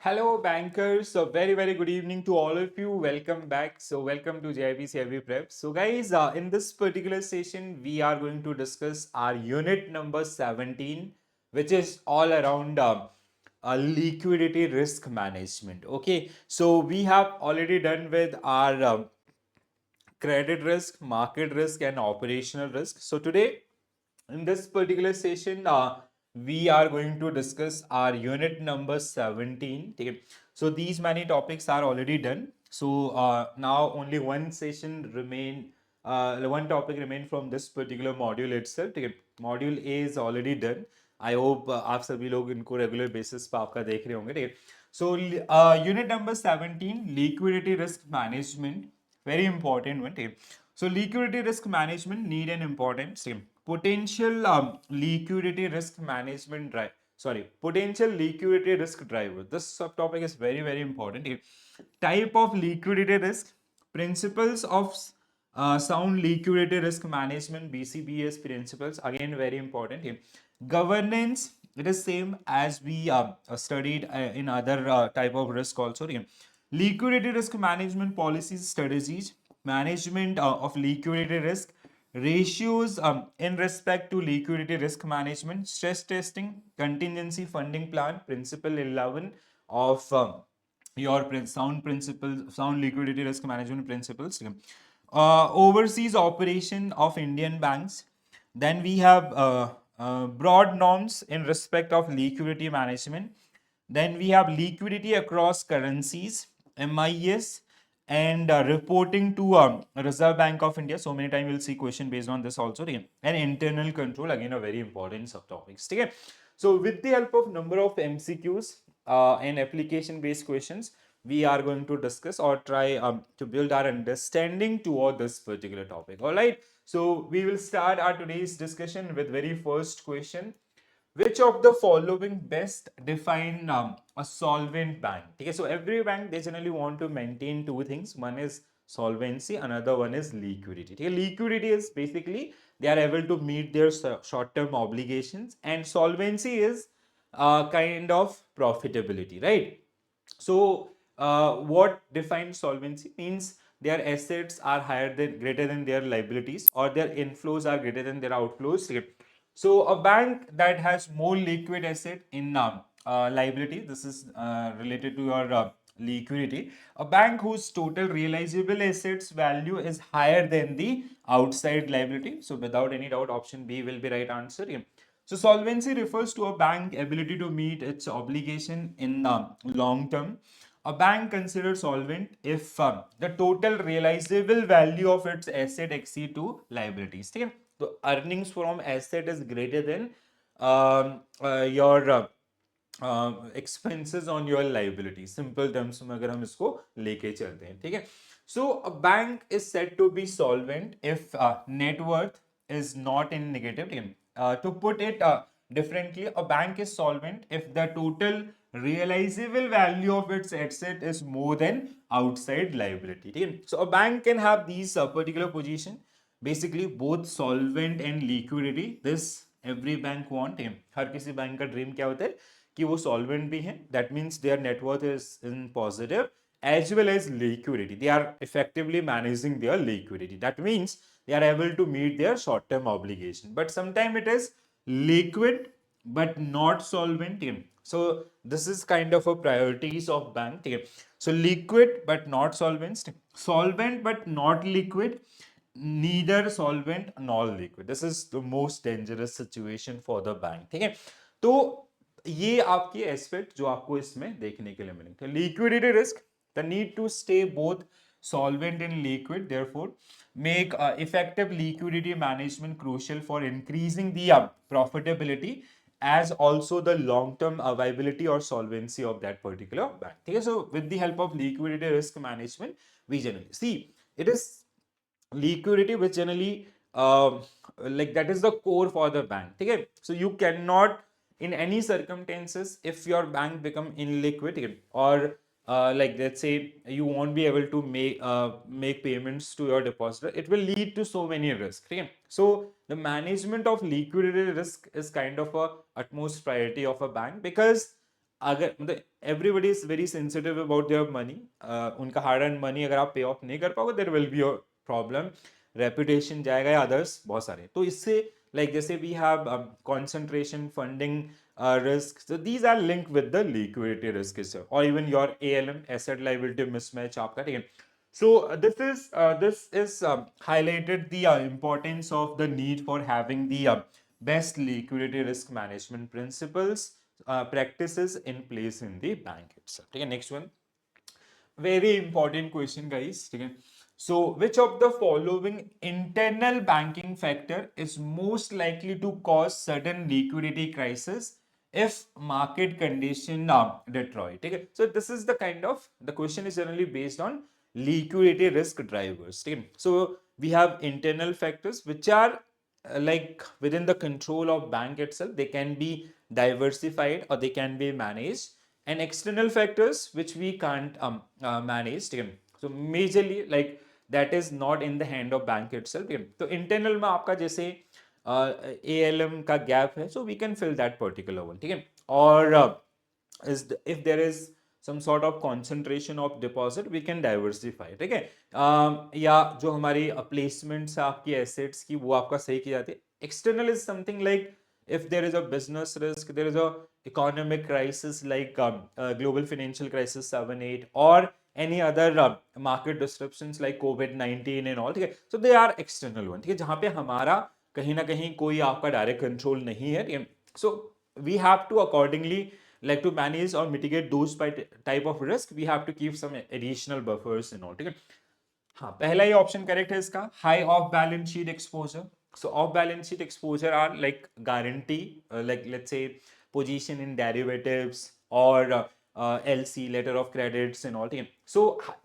Hello, bankers. So, very good evening to all of you. Welcome back. So, welcome to JIB CIB Prep. So, guys, in this particular session, we are going to discuss our unit number 17, which is all around liquidity risk management. Okay, so we have already done with our credit risk, market risk, and operational risk. So, today, in this particular session, we are going to discuss our unit number 17. Okay. So these many topics are already done. So now only one session remain, one topic remain from this particular module itself. ठीक है. Module A is already done. I hope आप सभी लोग इनको regular basis पे आपका देख रहे होंगे. ठीक है. So unit number 17, liquidity risk management, very important one. ठीक है. So liquidity risk management need an importance. Potential liquidity risk management drive. Sorry, potential liquidity risk driver. This subtopic is very important. Type of liquidity risk, principles of sound liquidity risk management, BCBS principles. Again, very important. Governance. It is same as we studied in other type of risk also. Liquidity risk management policies, strategies, management of liquidity risk, ratios in respect to liquidity risk management, stress testing, contingency funding plan, principle 11 of your sound principles, sound liquidity risk management principles. Overseas operation of Indian banks. Then we have broad norms in respect of liquidity management. Then we have liquidity across currencies, MIS, and reporting to Reserve Bank of India. So many times we'll see question based on this also. And internal control, again a very important subtopics. Okay. So with the help of number of MCQs and application based questions, we are going to discuss or try to build our understanding toward this particular topic. All right. So we will start our today's discussion with very first question. Which of the following best define a solvent bank? Okay, so every bank they generally want to maintain two things. One is solvency, another one is liquidity. Okay, liquidity is basically they are able to meet their short-term obligations, and solvency is kind of profitability, right? So, what defines solvency means their assets are higher than greater than their liabilities, or their inflows are greater than their outflows. So, a bank that has more liquid asset in liability, this is related to your liquidity. A bank whose total realizable assets value is higher than the outside liability. So, without any doubt, option B will be right answer. Yeah. So solvency refers to a bank ability to meet its obligation in the long term. A bank considered solvent if the total realizable value of its asset exceed to liabilities. Okay? So earnings from asset is greater than your expenses on your liability. Simple terms में अगर हम इसको लेके चलते हैं, ठीक है? So a bank is said to be solvent if net worth is not in negative. To put it differently, a bank is solvent if the total realizable value of its asset is more than outside liability. ठीक है? So a bank can have these particular position, basically both solvent and liquidity. This every bank want है. हर किसी bank का dream क्या होता है कि वो solvent भी हैं. That means their net worth is in positive as well as liquidity. They are effectively managing their liquidity. That means they are able to meet their short-term obligation. But sometimes it is liquid but not solvent. So this is kind of a priorities of bank. So liquid but not solvent, solvent but not liquid, neither solvent nor liquid. This is the most dangerous situation for the bank. ठीक है, तो ये आपके aspect जो आपको इसमें देखने के लिए मिलेंगे. Liquidity risk, the need to stay both solvent and liquid, therefore make effective liquidity management crucial for increasing the profitability as also the long-term viability or solvency of that particular bank. Okay, so with the help of liquidity risk management, we generally see it is liquidity which generally like that is the core for the bank. Okay, so you cannot in any circumstances if your bank become illiquid or like let's say you won't be able to make payments to your depositor, it will lead to so many risks. Okay? So the management of liquidity risk is kind of a utmost priority of a bank because अगर मतलब everybody is very sensitive about their money, उनका hard and money अगर आप pay off नहीं कर पाओगे there will be a problem, reputation जाएगा या अदर्स बहुत सारे। तो इससे लाइक जैसे we have concentration funding risk, so these are linked with the liquidity risk is or even your ALM, asset liability mismatch आपका, ठीक है। So this is highlighted the importance of the need for having the best liquidity risk management principles, practices in place in the bank itself, ठीक है। Next one, very important question guys, ठीक है। So which of the following internal banking factor is most likely to cause sudden liquidity crisis if market condition deteriorate, ठीक है। So this is the kind of the question is generally based on liquidity risk drivers, ठीक है। So we have internal factors which are like within the control of bank itself, they can be diversified or they can be managed, and external factors which we can't manage, ठीक है। So majorly like that is not in the hand of bank itself, ठीक है। तो internal में आपका जैसे ALM का gap है, so we can fill that particular one, ठीक है। और if there is some sort of concentration of deposit we can diversify, ठीक है। या जो हमारी प्लेसमेंट्स है आपकी एसेट्स की वो आपका सही की जाती है। External is something like if there is a business risk, there is a economic crisis like global financial crisis 7-8 or any other market disruptions like COVID-19 and all, ठीक है। So they are external one, ठीक है, जहां पे हमारा कहीं ना कहीं कोई आपका डायरेक्ट कंट्रोल नहीं है, ठीक है। So we have to accordingly like to manage or mitigate those type of risk, we have to keep some additional buffers and all, ठीक है। हाँ, पहला ही ऑप्शन करेक्ट है इसका, high off balance sheet exposure. So of balance sheet exposure are like guarantee, like let's say position in derivatives or LC, letter of credits and all, ठीक है। So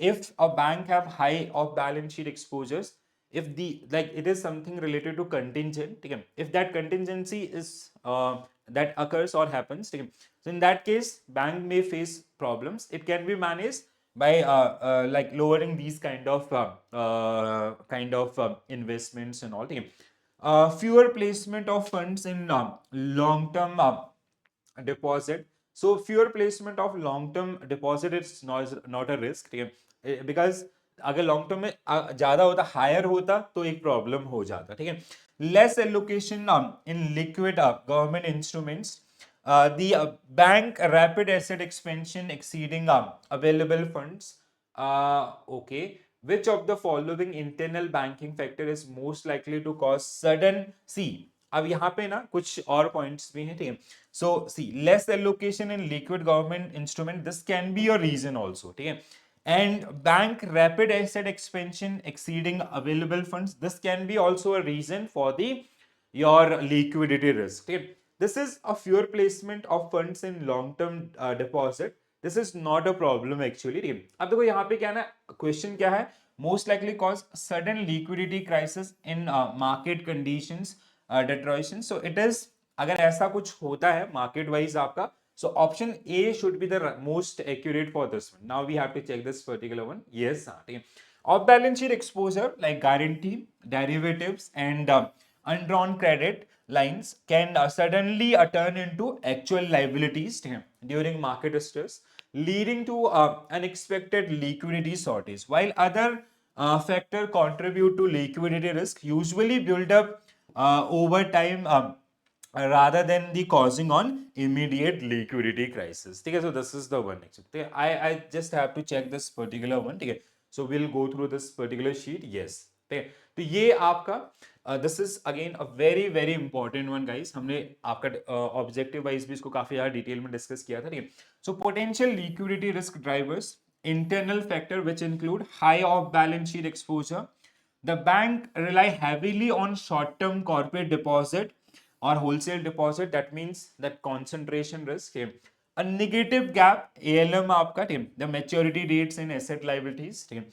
if a bank have high off balance sheet exposures, if the like it is something related to contingent, ठीक है, if that contingency is that occurs or happens, ठीक है, so in that case bank may face problems, it can be managed by like lowering these kind of investments and all, ठीक है। Fewer placement of funds in long term deposit, so fewer placement of long term deposit is not a risk, ठीक है, because अगर long term में ज्यादा होता higher होता तो एक प्रॉब्लम हो जाता, ठीक है। Less allocation in liquid government instruments, the bank rapid asset expansion exceeding available funds, okay, which of the following internal banking factor is most likely to cause sudden, see अब यहाँ पे ना कुछ और पॉइंट्स भी हैं, ठीक है। So see less allocation in liquid government instrument, this can be your reason also, ठीक है। And bank rapid asset expansion exceeding available funds, this can be also a reason for the your liquidity risk, ठीक है। This is a fewer placement of funds in long term deposit, this is not a problem actually, ठीक है। अब देखो यहाँ पे क्या ना क्वेश्चन क्या है, most likely cause sudden liquidity crisis in market conditions deterioration, so it is अगर ऐसा कुछ होता है मार्केट वाइज आपका, so option A should be the most accurate for this one. Now we have to check this particular one. Yes, ठीक है। Off balance sheet exposure like guarantee, derivatives and undrawn credit lines can suddenly turn into actual liabilities, ठीक है, during market stress, leading to unexpected liquidity shortage. While other factor contribute to liquidity risk, usually build up over time. Rather than the causing on immediate liquidity crisis, ठीक है। So this is the one actually, I just have to check this particular one, ठीक है। So we'll go through this particular sheet, yes, ठीक है। तो ये आपका this is again a very very important one guys, हमने आपका objective wise भी इसको काफी ज्यादा डिटेल में डिस्कस किया था, ठीक है। So potential liquidity risk drivers, internal factor which include high off balance sheet exposure, the bank rely heavily on short term corporate deposit or wholesale deposit, that means that concentration risk है। A negative gap ALM आपका, ठीक है, the maturity dates in asset liabilities, ठीक है।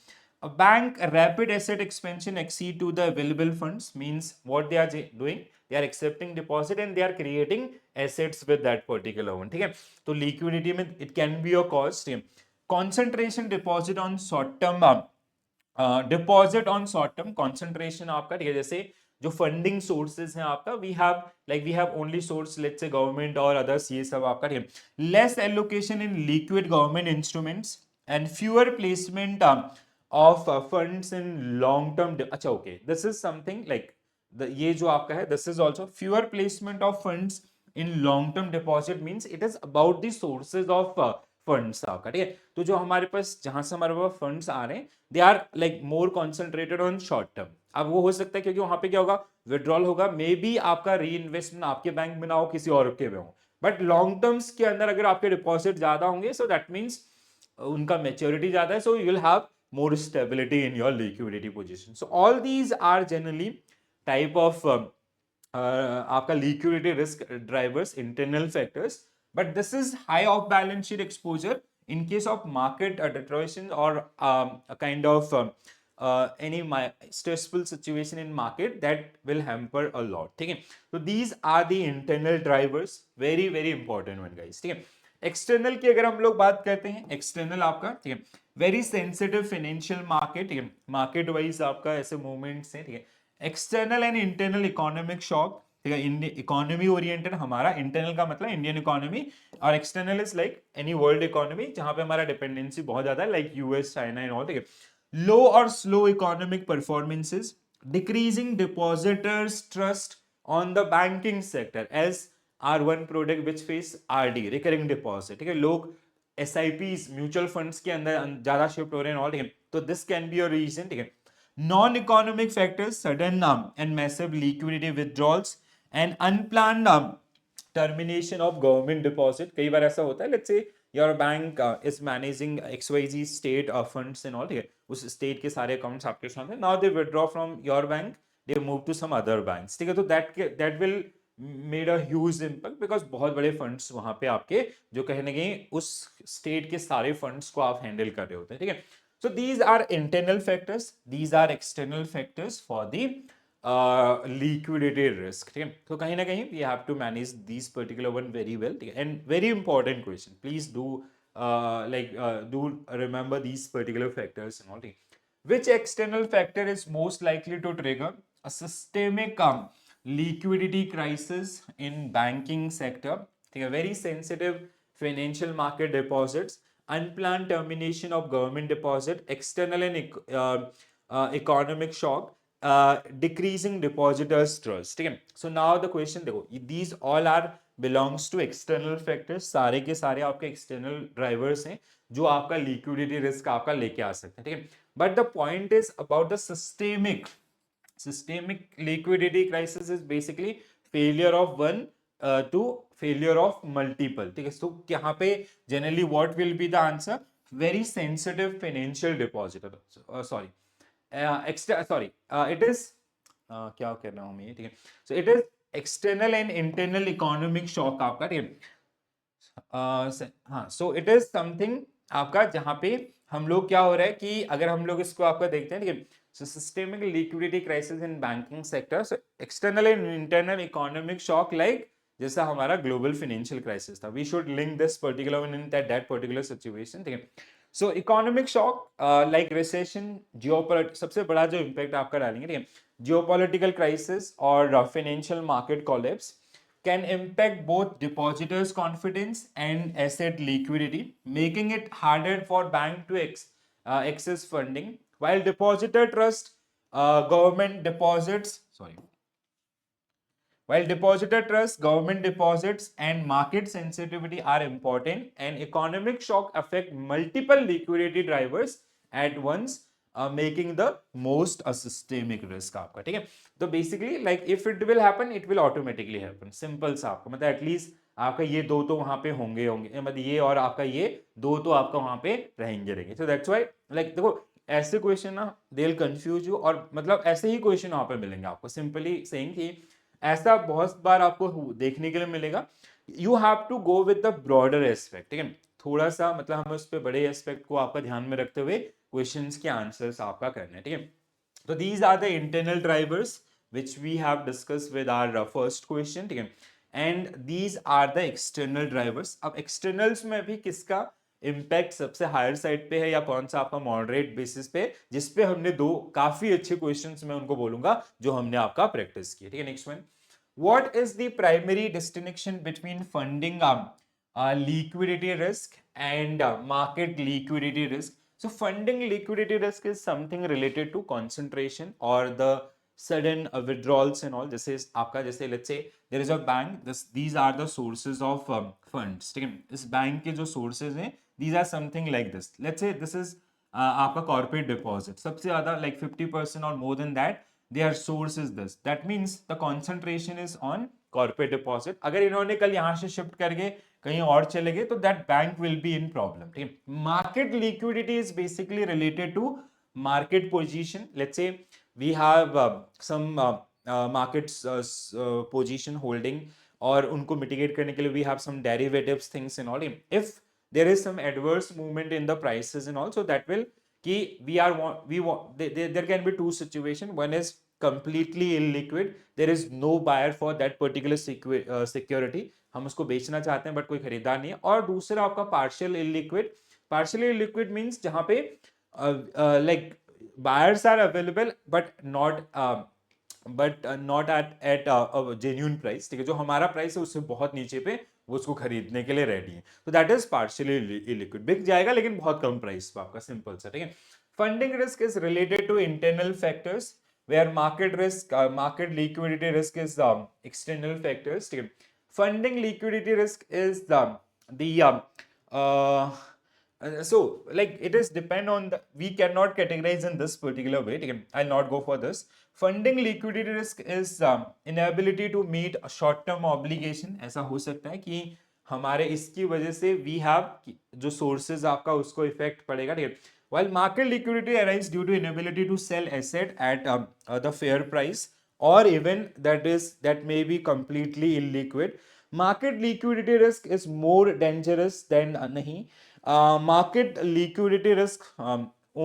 A bank rapid asset expansion exceed to the available funds, means what they are doing, they are accepting deposit and they are creating assets with that particular one, ठीक है। तो liquidity में it can be a cause, ठीक है। Concentration deposit on short term deposit on short term, concentration आपका, ठीक है, जैसे जो फंडिंग सोर्सेज हैं आपका, we have only source let's say government और अदर्स, ये सब आपका ठीक है। Less allocation in liquid government instruments and fewer placement of funds in long term, अच्छा okay, this is something like ये जो आपका है, this is also fewer placement of funds in long term deposit means it is about the sources of funds आपका, ठीक है। तो जो हमारे पास, जहां से हमारे पास फंड्स आ रहे हैं, they are like more concentrated on short term. अब वो हो सकता है क्योंकि वहां पे क्या होगा, विड्रॉल होगा, मे बी आपका री इन्वेस्टमेंट आपके बैंक में ना हो, किसी और के में हो, बट लॉन्ग टर्म्स के अंदर अगर आपके डिपॉजिट ज्यादा होंगे, सो दैट मीन्स उनका मेच्योरिटी ज्यादा है, so you will have more stability in your liquidity position. So all these are generally type of आपका liquidity risk drivers, internal factors, but this is high off balance sheet exposure in case of market deterioration or a kind of any stressful situation in market that will hamper a lot, ठीक है। So these are the internal drivers, very very important one guys, ठीक है। External की अगर हम लोग बात करते हैं, एक्सटर्नल आपका ठीक है, वेरी सेंसिटिव फाइनेंशियल मार्केट, ठीक है, मार्केट वाइज आपका ऐसे मूवमेंट्स हैं, ठीक है। External and internal economic shock, ठीक है, इकोनॉमी ओरिएंटेड हमारा, इंटरनल का मतलब इंडियन इकोनॉमी, और external is like any world economy जहां पे हमारा डिपेंडेंसी बहुत ज्यादा है, like US, China and all, ठीक है। लो और slow economic performances, decreasing depositors trust on the banking sector as are one product which face RD, recurring deposit, ठीक है, लोग एसआईपीज म्यूचुअल फंड्स के अंदर ज्यादा शिफ्ट हो रहे हैं, ठीक है, तो this can be a reason, ठीक है। Non economic factors, sudden and massive liquidity withdrawals and unplanned termination of government deposit, कई बार ऐसा होता है, let's say your bank is managing XYZ state funds and all, ठीक है, उस स्टेट के सारे अकाउंट्स आपके सामने, now they withdraw from your bank, they move to some other banks, ठीक है, तो that will made a huge impact because बहुत बड़े फंड्स वहां पे आपके, जो कहीं ना कहीं उस स्टेट के सारे फंड्स को आप हैंडल कर रहे होते हैं, ठीक है। So these are internal factors, these are external factors for the liquidity risk, ठीक है। तो कहीं ना कहीं we have to manage this particular one very well, ठीक है, and very important question, please do do remember these particular factors and all. Which external factor is most likely to trigger a systemic liquidity crisis in banking sector? ठीक है, very sensitive financial market deposits, unplanned termination of government deposit, external and economic shock, decreasing depositors trust, ठीक है। So now the question देखो, these all are belongs to external factors, सारे के सारे आपके external drivers हैं जो आपका liquidity risk आपका लेके आ सकते हैं, ठीक है। But the point is about the systemic liquidity crisis is basically failure of one to failure of multiple, ठीक है। So यहाँ पे generally what will be the answer? Very sensitive financial depositor, sorry, extra sorry it is क्या कर रहा हूँ मैं, ठीक है। So it is external and internal economic shock आपका, ठीक है। हाँ, सो इट इज समथिंग आपका जहां पे हम लोग क्या हो रहा है कि अगर हम लोग इसको आपका देखते हैं, ठीक है, so systemic liquidity crisis in banking sector, so external and internal economic shock, like जैसा हमारा ग्लोबल फाइनेंशियल क्राइसिस था, we should link this particular one in that particular situation, ठीक है। So economic shock like recession, geopolitics, सबसे बड़ा जो impact आपका डालेंगे, ठीक है, जियोपॉलिटिकल क्राइसिस और financial market collapse can impact both depositors' confidence and asset liquidity, making it harder for bank to access funding. While depositor trust, government deposits, sorry, while depositor trust, government deposits, and market sensitivity are important, and economic shock affect multiple liquidity drivers at once, making the most a systemic risk आपका, ठीक है। तो basically like if it will happen, it will automatically happen, simple सा आपका मतलब at least आपका ये दो तो वहां पे होंगे होंगे, मतलब ये और आपका ये दो तो आपका वहां पे रहेंगे। सो दैट्स व्हाई लाइक देखो, ऐसे क्वेश्चन ना दे विल कंफ्यूज यू, और मतलब ऐसे ही क्वेश्चन वहां पे मिलेंगे आपको, सिंपली सेइंग कि ऐसा बहुत बार आपको देखने के लिए मिलेगा। You have to go with the broader aspect, ठीक है, थोड़ा सा मतलब हमें उस पर बड़े एस्पेक्ट को आपका ध्यान में रखते हुए क्वेश्चंस के आंसर्स आपका करने, ठीक है। तो these are the internal drivers which we have discuss with our first question, ठीक है, and these are the external drivers. अब एक्सटर्नल्स में भी किसका इम्पैक्ट सबसे हायर साइड पे है या कौन सा आपका मॉडरेट बेसिस पे, जिसपे हमने दो काफी अच्छे क्वेश्चंस मैं उनको बोलूंगा जो हमने आपका प्रैक्टिस किया। ठीक है, next one, what is the primary distinction between funding liquidity risk and market liquidity risk? So funding liquidity risk is something related to concentration or the sudden withdrawals and all. This is आपका जैसे let's say there is a bank, these are the sources of funds. ठीक है, इस bank के जो sources हैं these are something like this. Let's say this is आपका corporate deposit, सबसे ज़्यादा like 50% or more than that their source is this. That means the concentration is on corporate deposit. अगर इन्होंने कल यहाँ से शिफ्ट करके कहीं और चले गए तो that bank will be in problem. ठीक है, market liquidity is basically related to market position. Let's say we have some market position holding और उनको मिटिगेट करने के लिए we have some derivatives things in all. If there is some adverse movement in the prices in all, so that will कि there can be two situation. One is completely illiquid, there is no buyer for that particular security, हम उसको बेचना चाहते हैं but कोई खरीदार नहीं है। और दूसरा आपका partial illiquid. Partial illiquid means जहां पे like buyers are available but not at genuine price. ठीक है, जो हमारा प्राइस है उससे बहुत नीचे पे वो उसको खरीदने के लिए रेडी है, तो दैट इज पार्शियली इलिक्विड। बिक जाएगा लेकिन बहुत कम प्राइस पे आपका, सिंपल सा। ठीक है, funding risk is related to internal factors where market liquidity risk is external factors. ठीक है, funding liquidity risk is the so like it is depend on the, we cannot categorize in this particular way. ठीक है, I'll not go for this. Funding liquidity risk is inability to meet a short term obligation. ऐसा हो सकता है कि हमारे इसकी वजह से we have जो sources आपका उसको इफेक्ट पड़ेगा। ठीक है, while market liquidity arises due to inability to sell asset at the fair price or even that may be completely illiquid. Market liquidity risk is more dangerous than nahi. Market liquidity risk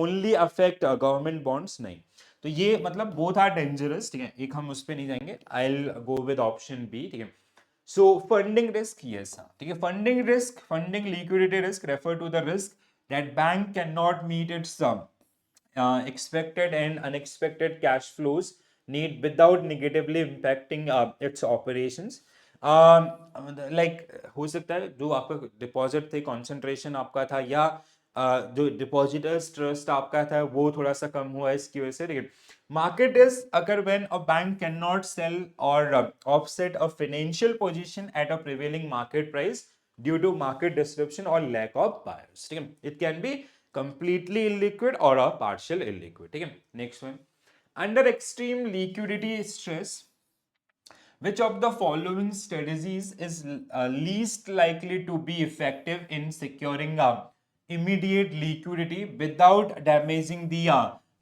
only affect government bonds, नहीं। तो ये मतलब both are dangerous। ठीक है, एक हम उस पे नहीं जाएंगे। I'll go with option B। ठीक है, so funding risk, yes हाँ, ठीक है, funding risk, funding liquidity risk refer to the risk that bank cannot meet its expected and unexpected cash flows need without negatively impacting its operations. Like हो सकता है जो आपका डिपॉजिट थे, concentration आपका था, या जो डिपॉजिटर्स ट्रस्ट आपका था वो थोड़ा सा कम हुआ इसकी वजह से। मार्केट इज अगर when a bank can not sell और offset a financial position at a prevailing market price due to market disruption or lack of buyers। ठीक है, it can be completely illiquid or a partial illiquid। ठीक है, next one, under extreme liquidity stress which of the following strategies is least likely to be effective in securing immediate liquidity without damaging the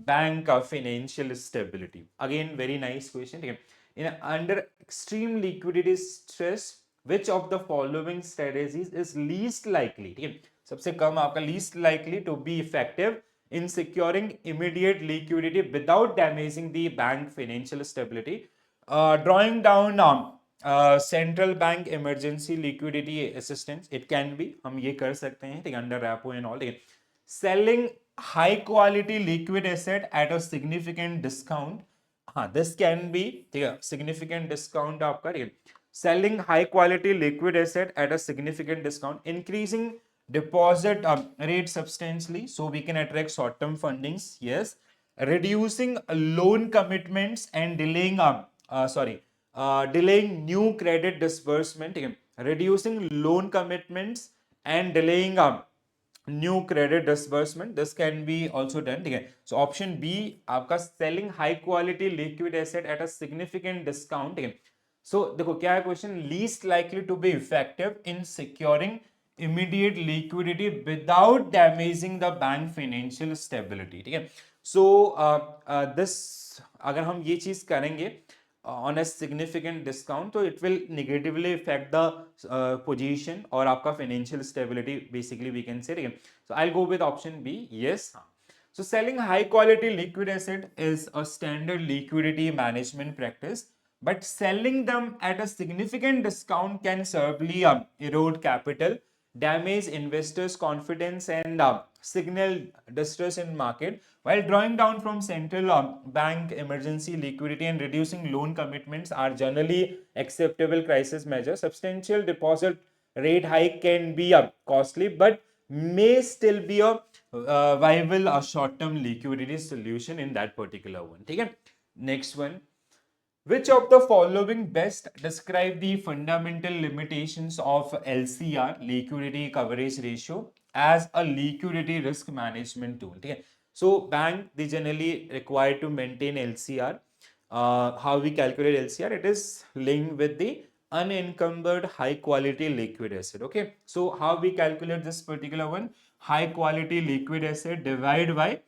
bank financial stability? Again, very nice question। ठीक है, in under extreme liquidity stress which of the following strategies is least likely, ठीक है, सबसे कम आपका least likely to be effective in securing immediate liquidity without damaging the bank financial stability? Drawing down central bank emergency liquidity assistance, it can be, हम ये कर सकते हैं। ठीक है, under repo and all। ठीक है, selling high quality liquid asset at a significant discount, हाँ this can be। ठीक है, significant discount आपका। ठीक है, selling high quality liquid asset at a significant discount, increasing deposit rate substantially so we can attract short term fundings, yes, reducing loan commitments and delaying delaying new credit disbursement। ठीक है, reducing loan commitments and delaying new credit disbursement, this can be also done। ठीक है, so option B आपका selling high quality liquid asset at a significant discount। ठीक है, so देखो क्या है question, least likely to be effective in securing immediate liquidity without damaging the bank financial stability। ठीक है, so this अगर हम ये चीज करेंगे on a significant discount, तो it will negatively affect the position और आपका financial stability basically we can say। ठीक है, so I'll go with option B, yes हाँ। So selling high quality liquid asset is a standard liquidity management practice, but selling them at a significant discount can severely erode capital damage investors' confidence and signal distress in market, while drawing down from central bank emergency liquidity and reducing loan commitments are generally acceptable crisis measures. Substantial deposit rate hike can be costly, but may still be a viable short-term liquidity solution in that particular one. Okay? Next one. Which of the following best describe the fundamental limitations of LCR, liquidity coverage ratio, as a liquidity risk management tool? Okay? So bank they generally require to maintain LCR. How we calculate LCR? It is linked with the unencumbered high quality liquid asset. Okay, so how we calculate this particular one? High quality liquid asset divided by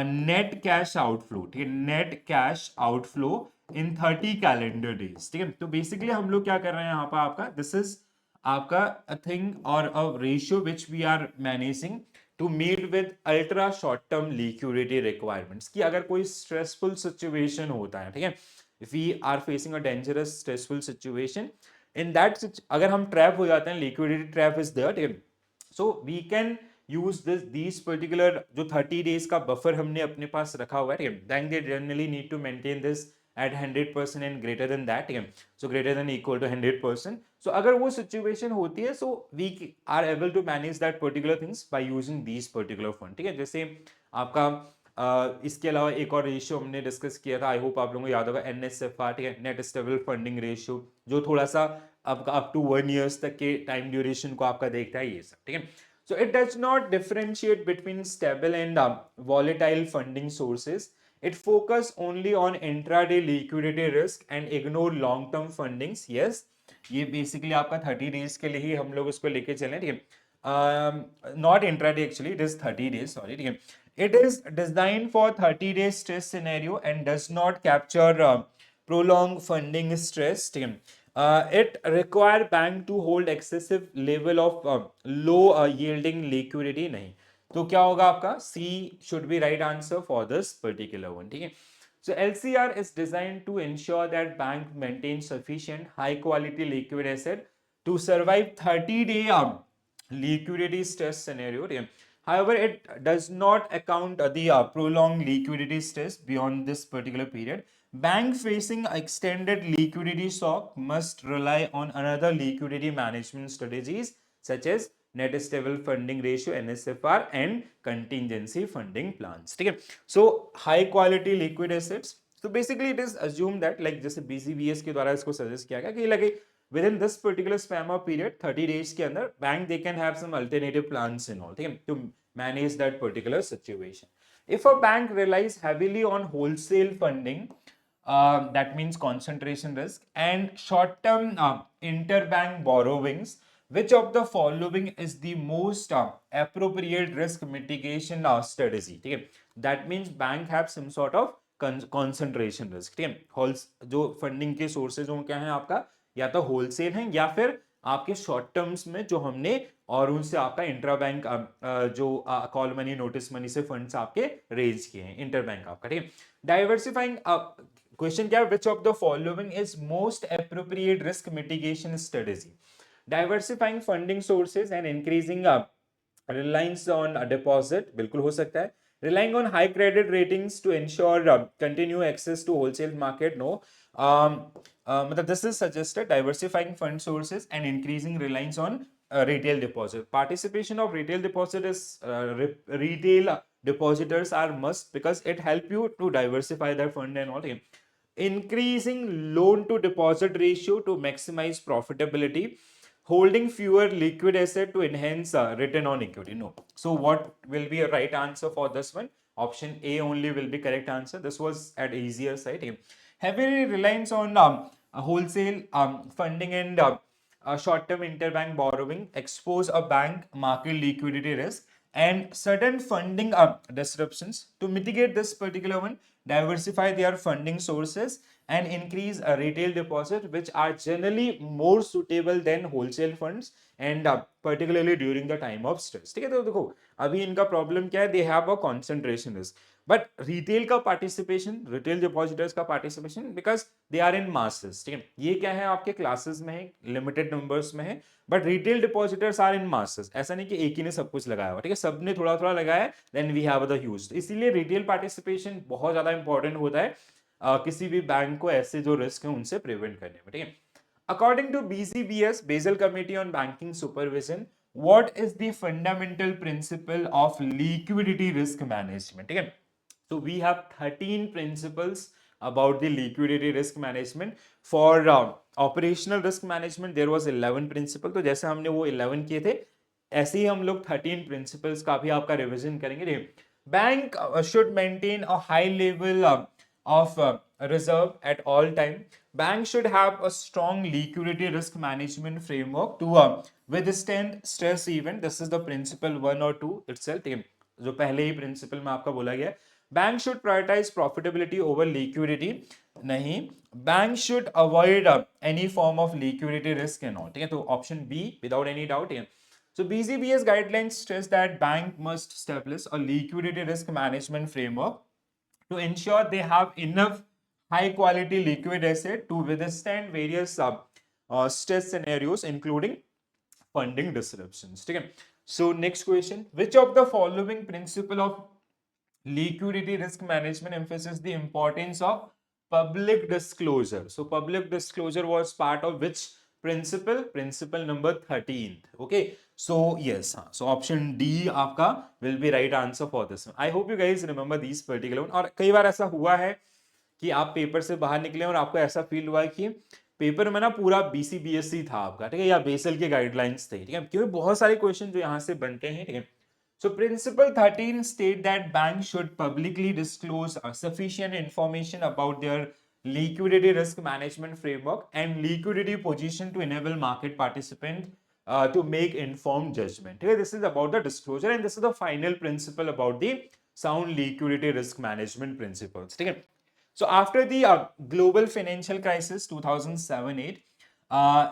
net cash outflow. ठीक है, net cash outflow in 30 calendar days. ठीक है, तो basically हम लोग क्या कर रहे हैं यहाँ पर आपका दिस इज आपका a thing or a ratio which we are managing to meet with ultra short term liquidity requirements. कि अगर कोई stressful situation होता है, ठीक है, if we are facing a dangerous stressful situation, in that अगर हम trap हो जाते हैं, liquidity trap is there, ठीक है, so we can use these particular जो 30 days का buffer हमने अपने पास रखा हुआ है, then they generally need to maintain this at 100% and greater than that, so greater than equal to 100%. so अगर वो situation होती है, so we are able to manage that particular things by using these particular fund. ठीक है, जैसे आपका इसके अलावा एक और रेशियो हमने डिस्कस किया था, आई होप आप लोगों को याद होगा, NSFR, ठीक है, नेट स्टेबल फंडिंग रेशियो, जो थोड़ा सा आपका अप टू 1 years तक के टाइम ड्यूरेशन को आपका देखता है, ये सब. ठीक है, so it does not differentiate between stable and volatile funding sources. It focus only on intraday liquidity risk and ignore long term fundings. Yes, ये basically आपका 30 days के लिए ही हम लोग उसको लेके चलें. ठीक है, not intraday actually, it is 30 days, sorry. ठीक है, it is designed for 30 days stress scenario and does not capture prolonged funding stress. ठीक है, it require bank to hold excessive level of low yielding liquidity. नहीं, तो क्या होगा आपका? C should be right answer for this particular one. ठीक है, so LCR is designed to ensure that bank maintains sufficient high quality liquid asset to survive 30-day liquidity stress scenario. ठीक है, however, it does not account the prolonged liquidity stress beyond this particular period. Bank facing extended liquidity shock must rely on another liquidity management strategies such as net stable funding ratio NSFR and contingency funding plans. ठीक है, so high quality liquid assets. So basically it is assumed that like जैसे BCBS के द्वारा इसको suggest किया गया कि लगे within this particular span of period 30 days के अंदर bank they can have some alternative plans and all, ठीक है, to manage that particular situation. If a bank relies heavily on wholesale funding, that means concentration risk, and short-term interbank borrowings, which of the following is the most appropriate risk mitigation strategy? ठीक है, that means bank have some sort of concentration risk. ठीक है, जो funding के sources हो क्या है आपका, या तो होलसेल है या फिर आपके शॉर्ट टर्म्स में जो हमने और उनसे आपका इंट्रा बैंक जो कॉल मनी नोटिस मनी से फंड्स आपके रेज किए हैं, इंटर बैंक आपका. ठीक है, डाइवर्सिफाइंग क्वेश्चन क्या है, विच of the following is most appropriate risk mitigation strategy? Diversifying funding sources and increasing reliance on deposit, बिल्कुल हो सकता है. Relying on high credit ratings to ensure continue access to wholesale market, no. This is suggested diversifying fund sources and increasing reliance on retail deposit. Participation of retail deposit is retail depositors are must because it help you to diversify their fund and all. Increasing loan to deposit ratio to maximize profitability. Holding fewer liquid asset to enhance return on equity. No. So what will be a right answer for this one? Option A only will be correct answer. This was at easier side. Heavy reliance on wholesale funding and short-term interbank borrowing expose a bank market liquidity risk and certain funding disruptions. To mitigate this particular one, diversify their funding sources and increase a retail deposit, which are generally more suitable than wholesale funds and particularly during the time of stress. ठीक है, तो देखो अभी इनका problem क्या है, they have a concentration risk. But retail का participation, retail depositors का participation, because they are in masses, ठीक है, ये क्या है आपके क्लासेस में है, लिमिटेड नंबर्स में है, but retail depositors are in masses, ऐसा नहीं कि एक ही ने सब कुछ लगाया हुआ, ठीक है, सबने थोड़ा थोड़ा लगाया, then we have the huge, इसीलिए रिटेल पार्टिसिपेशन बहुत ज्यादा इंपॉर्टेंट होता है किसी भी बैंक को ऐसे जो रिस्क है उनसे प्रिवेंट करने में, ठीक है। According to BCBS, Basel committee on banking supervision, what is the fundamental principle of liquidity risk management, ठीक है। So we have 13 principles about the liquidity risk management. For operational risk management there was 11 principle, तो जैसे हमने वो 11 किए थे ऐसे ही हम लोग 13 principles का भी आपका रिवीजन करेंगे। Bank should maintain a high level of reserve at all time. Bank should have a strong liquidity risk management framework to withstand stress event. This is the principle 1 or 2 itself, ठीक है, जो पहले ही principal में आपका बोला गया है। Bank should prioritise profitability over liquidity, नहीं, bank should avoid any form of liquidity risk and all, ठीक है, तो option B without any doubt, ठीक है। So BCBS guidelines stress that bank must establish a liquidity risk management framework to ensure they have enough high quality liquid asset to withstand various stress scenarios including funding disruptions, ठीक है। So next question, which of the following principle of liquidity risk management emphasizes the importance of public disclosure? So public disclosure was part of which principle? Principle number 13. Okay, so yes, so option D आपका will be right answer for this one. I hope you guys remember these particular one. और कई बार ऐसा हुआ है कि आप paper से बाहर निकले और आपको ऐसा फील हुआ है कि पेपर में ना पूरा BCBSC था आपका, ठीक है, या बेसल के गाइडलाइंस थे, ठीक है, क्योंकि बहुत सारे क्वेश्चन जो यहाँ से बनते हैं, ठीक है। So principle 13 state that banks should publicly disclose sufficient information about their liquidity risk management framework and liquidity position to enable market participants to make informed judgment. Okay, this is about the disclosure and this is the final principle about the sound liquidity risk management principles. Okay. So after the global financial crisis 2007-8,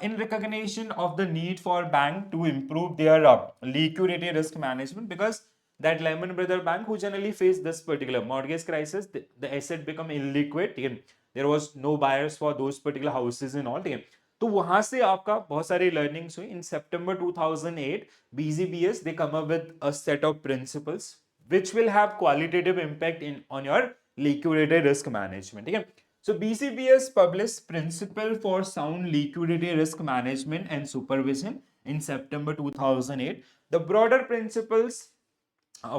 in recognition of the need for bank to improve their liquidity risk management, because that Lehman Brothers bank who generally faced this particular mortgage crisis, the asset become illiquid, ठीक है, there was no buyers for those particular houses and all, ठीक है, तो वहां से आपका बहुत सारी learnings हुई। In September 2008, BCBS they come up with a set of principles which will have qualitative impact in on your liquidity risk management, ठीक है। So BCBS published Principle for Sound Liquidity Risk Management and Supervision in September 2008. The broader principles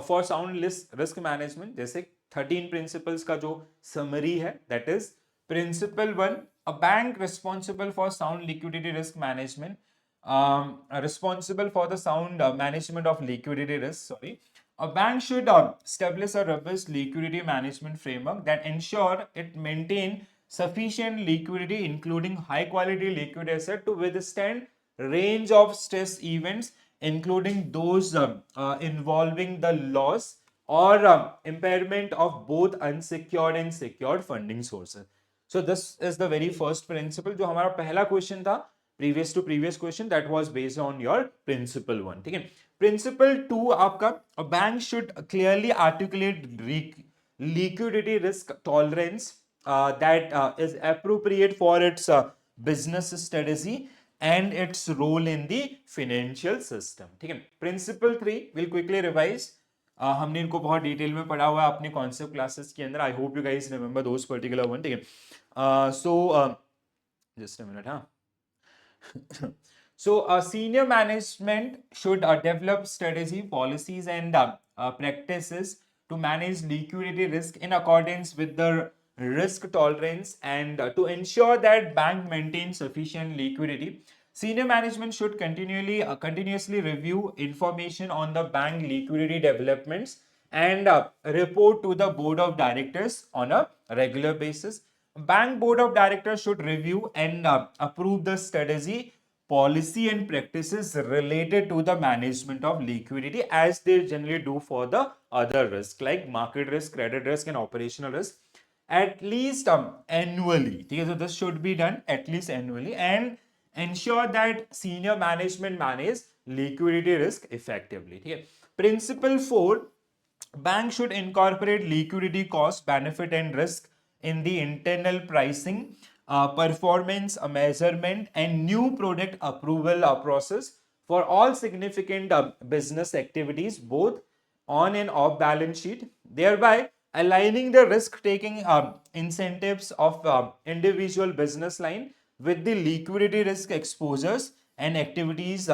for sound risk management, जैसे 13 principles का जो summary है, that is Principle 1, a bank responsible for sound liquidity risk management, responsible for the sound management of liquidity risk, sorry. A bank should establish a robust liquidity management framework that ensure it maintain sufficient liquidity, including high quality liquid asset to withstand range of stress events, including those involving the loss or impairment of both unsecured and secured funding sources. So this is the very first principle. जो हमारा पहला question था previous to previous question, that was based on your principle 1, ठीक है। Principle 2 आपका, a bank should clearly articulate liquidity risk tolerance that is appropriate for its business strategy and its role in the financial system, ठीक है। Principle 3 will quickly revise. हमने इनको बहुत detail में पढ़ा हुआ है अपने कॉन्सेप्ट क्लासेस के अंदर। आई hope you guys remember those particular one, ठीक है। सो जस्ट अ मिनट, हाँ। So senior management should develop strategy, policies and practices to manage liquidity risk in accordance with the risk tolerance and to ensure that bank maintains sufficient liquidity. Senior management should continuously review information on the bank liquidity developments and report to the board of directors on a regular basis. Bank board of directors should review and approve the strategy, policy and practices related to the management of liquidity as they generally do for the other risk like market risk, credit risk and operational risk at least annually. Okay, so this should be done at least annually and ensure that senior management manage liquidity risk effectively. Okay. Principle 4, Bank should incorporate liquidity cost, benefit, and risk in the internal pricing, performance measurement, and new product approval process for all significant business activities, both on and off balance sheet, thereby aligning the risk taking incentives of individual business line with the liquidity risk exposures and activities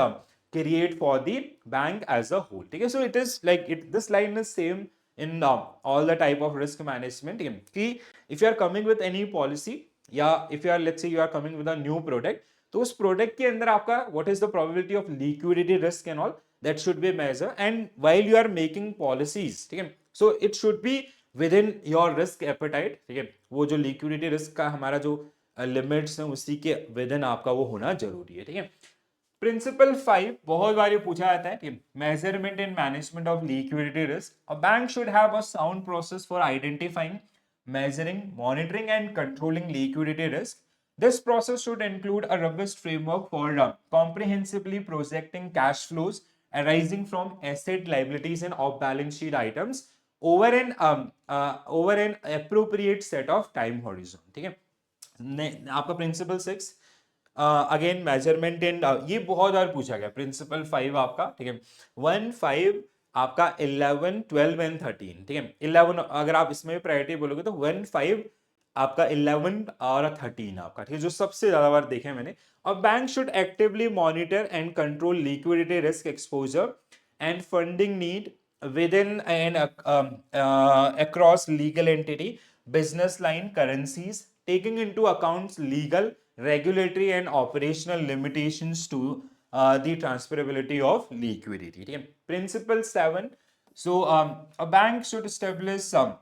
create for the bank as a whole. Okay, so it is like this line is same in all the type of risk management. Okay, if you are coming with any policy, या if you are, let's say you are coming with a new product, तो उस product के अंदर आपका what is the probability of liquidity risk and all that should be measured, and while you are making policies, ठीक है, so it should be within your risk appetite. ठीक है, वो जो liquidity risk का हमारा जो लिमिट्स हैं उसी के विदिन आपका वो होना जरूरी है. ठीक है, प्रिंसिपल 5 बहुत बार ये पूछा जाता है कि measurement and management of liquidity risk. A bank should have a sound process for identifying, measuring, monitoring, and controlling liquidity risk. This process should include a robust framework for comprehensively projecting cash flows arising from asset, liabilities, and off-balance sheet items over an appropriate set of time horizon. ठीक है, आपका principal 6 again measurement इन, ये बहुत बार पूछा गया. Principal 5 आपका, ठीक है, 1 5 आपका 11 12 एंड 13. ठीक है, 11 अगर आप इसमें प्रायोरिटी बोलोगे तो 1 5 आपका 11 और 13 आपका. ठीक है, जो सबसे ज्यादा बार देखे मैंने. और bank should actively monitor and control liquidity risk exposure and funding need within and across legal entity, business line, currencies, taking into account legal, regulatory, and operational limitations to the transferability of liquidity. Okay? Principle 7. So, a bank should establish some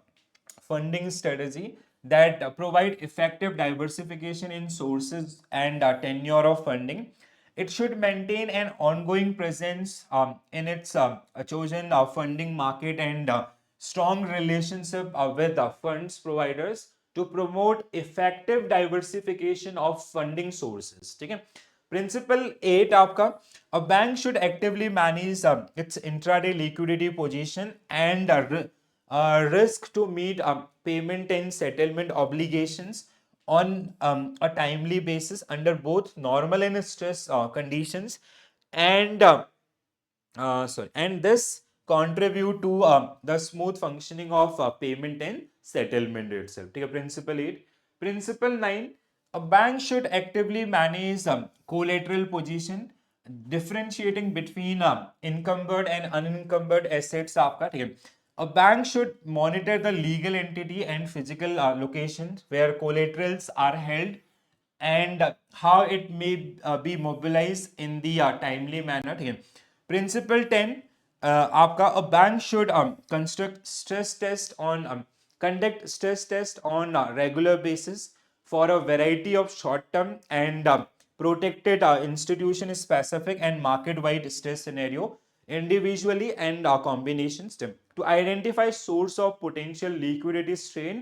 funding strategy that provide effective diversification in sources and tenure of funding. It should maintain an ongoing presence in its chosen funding market and strong relationship with funds providers to promote effective diversification of funding sources. ठीक है, principle 8 आपका, a bank should actively manage its intraday liquidity position and risk to meet payment and settlement obligations on a timely basis under both normal and stress conditions, and and this contribute to the smooth functioning of payment and settlement itself. ठीक है, principle 8. Principle 9, a bank should actively manage collateral position, differentiating between encumbered and unencumbered assets आपका. ठीक है, a bank should monitor the legal entity and physical locations where collaterals are held and how it may be mobilized in the timely manner. ठीक है, principal 10 आपका, a bank should conduct stress test on a regular basis for a variety of short-term and protected institution specific and market-wide stress scenario individually and combinations to identify source of potential liquidity strain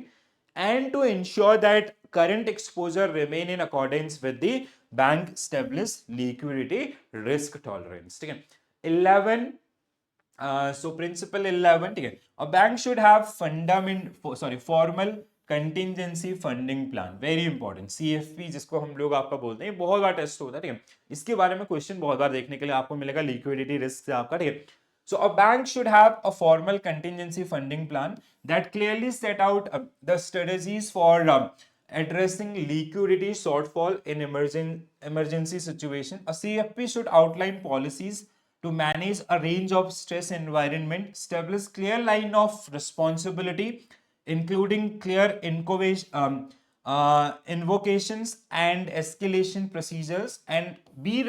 and to ensure that current exposure remain in accordance with the bank established liquidity risk tolerance. ठीक है, 11 so principle 11. ठीक है, a bank should have formal contingency funding plan. Very important, CFP जिसको हम लोग आपका बोलते हैं, बहुत बार टेस्ट होता है. ठीक है, इसके बारे में क्वेश्चन बहुत बार देखने के लिए आपको मिलेगा लिक्विडिटी रिस्क से आपका. ठीक है, so a bank should have a formal contingency funding plan that clearly set out the strategies for addressing liquidity shortfall in emergency situation. A CFP should outline policies to manage a range of stress environment, establish clear line of responsibility, including clear invocations and escalation procedures, and be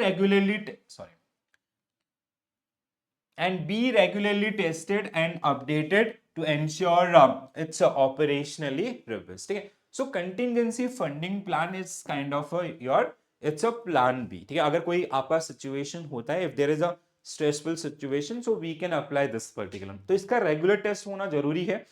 regularly tested and updated to ensure it's operationally robust. ठीक है, so contingency funding plan is kind of it's a plan B. ठीक है, अगर कोई आपका situation होता है, if there is a stressful situation, so we can apply this particular. तो इसका रेगुलर टेस्ट होना जरूरी है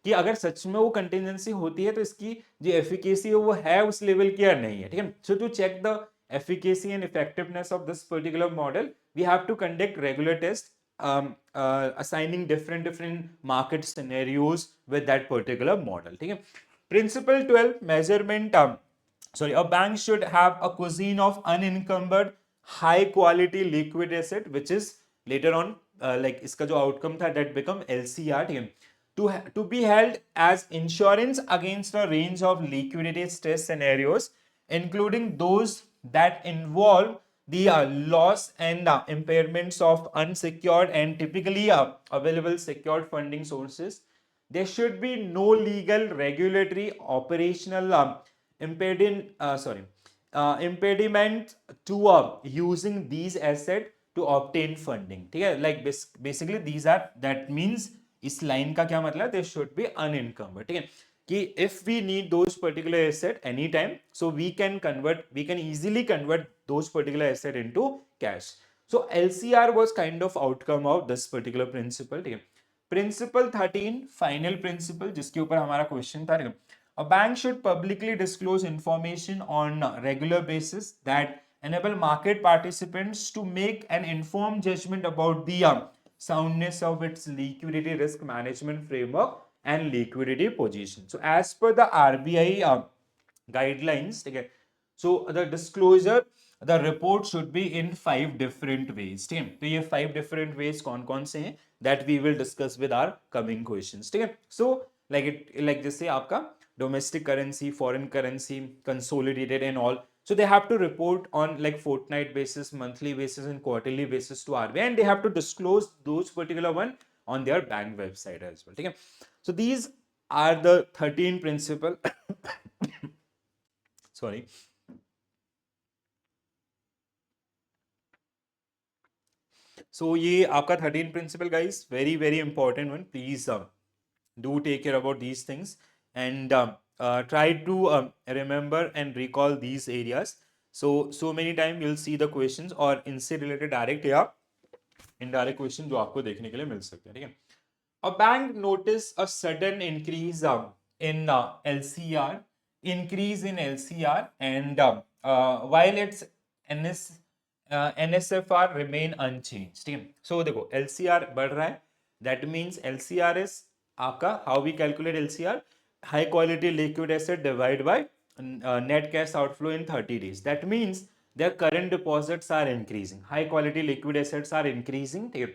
कि अगर सच में वो कंटिजेंसी होती है तो इसकी जो एफिकेसी है वो है उस लेवल की या नहीं है. ठीक है, so to check the efficacy and effectiveness of this particular model, we have to conduct regular tests assigning different market scenarios with that particular model. ठीक है. Principle 12 measurement. A bank should have a cuisine of unencumbered high quality liquid asset, which is later on like इसका जो outcome था that become LCR. ठीक है. To be held as insurance against a range of liquidity stress scenarios, including those that involve the loss and impairments of unsecured and typically available secured funding sources. There should be no legal, regulatory, operational impediment to using these assets to obtain funding. ठीक है. Like basically these are, that means इस line का क्या मतलब, they should be unencumbered. ठीक है, कि if we need those particular asset any time, so we can easily convert those particular asset into cash. So LCR was kind of outcome of this particular principle. ठीक है. Principal 13, final principal, जिसके ऊपर हमारा question था. A bank should publicly disclose information on a regular basis that enable market participants to make an informed judgment about the soundness of its liquidity risk management framework and liquidity position. So as per the RBI guidelines, okay, so the disclosure, the report should be in 5 different ways. ठीक है. तो ये 5 different ways कौन कौन से हैं, that we will discuss with our coming questions. ठीक है. So like जैसे आपका domestic currency, foreign currency, consolidated and all. So they have to report on like fortnight basis, monthly basis and quarterly basis to RBI, and they have to disclose those particular one on their bank website as well. Okay? So these are the 13 principle. Sorry. So ये आपका 13 principle, guys, very important one. Please do take care about these things and try to remember and recall these areas. So many times you'll see the questions और इनसे related direct या indirect question जो आपको देखने के लिए मिल सकते हैं. ठीक है. A bank noticed a sudden increase in LCR, and while its NSFR remain unchanged. ठीक है. So देखो LCR बढ़ रहा है, that means LCR is आपका, how we calculate LCR, high quality liquid asset divided by net cash outflow in 30 days. That means their current deposits are increasing, high quality liquid assets are increasing. ठीक है.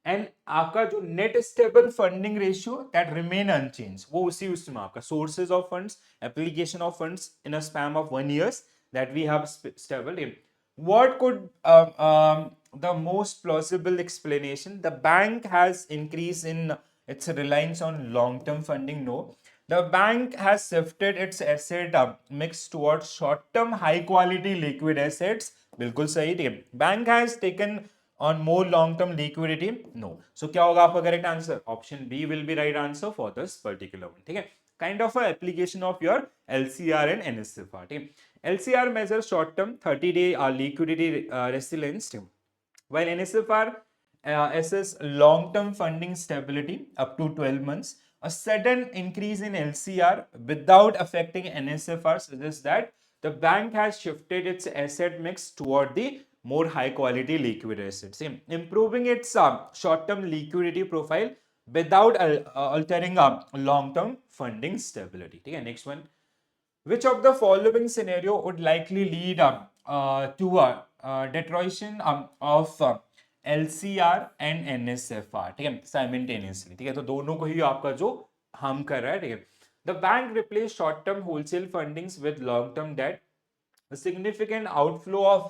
And आपका जो net stable funding ratio that remain unchanged, वो उसी उसमें आपका sources of funds, application of funds in a span of 1 year that we have stable. What could the most plausible explanation? The bank has increased in its reliance on long-term funding. No, the bank has shifted its asset mix towards short-term, high-quality liquid assets. बिल्कुल सही. Bank has taken on more long-term liquidity. No. So क्या होगा आपका correct answer? Option B will be right answer for this particular one. ठीक है. Kind of a application of your LCR and NSFR. ठीक है. LCR measures short-term 30-day liquidity resilience, while NSFR assess long-term funding stability up to 12 months. A sudden increase in LCR without affecting NSFR suggests that the bank has shifted its asset mix toward the more high quality liquid assets, improving its short-term liquidity profile without altering long-term funding stability. Okay, next one. Which of the following scenario would likely lead to a deterioration of LCR and NSFR? ठीक है, simultaneously. ठीक है, तो दोनों को ही आपका जो हम कर रहा है. ठीक है. The bank replaced short-term wholesale fundings with long-term debt. A significant outflow of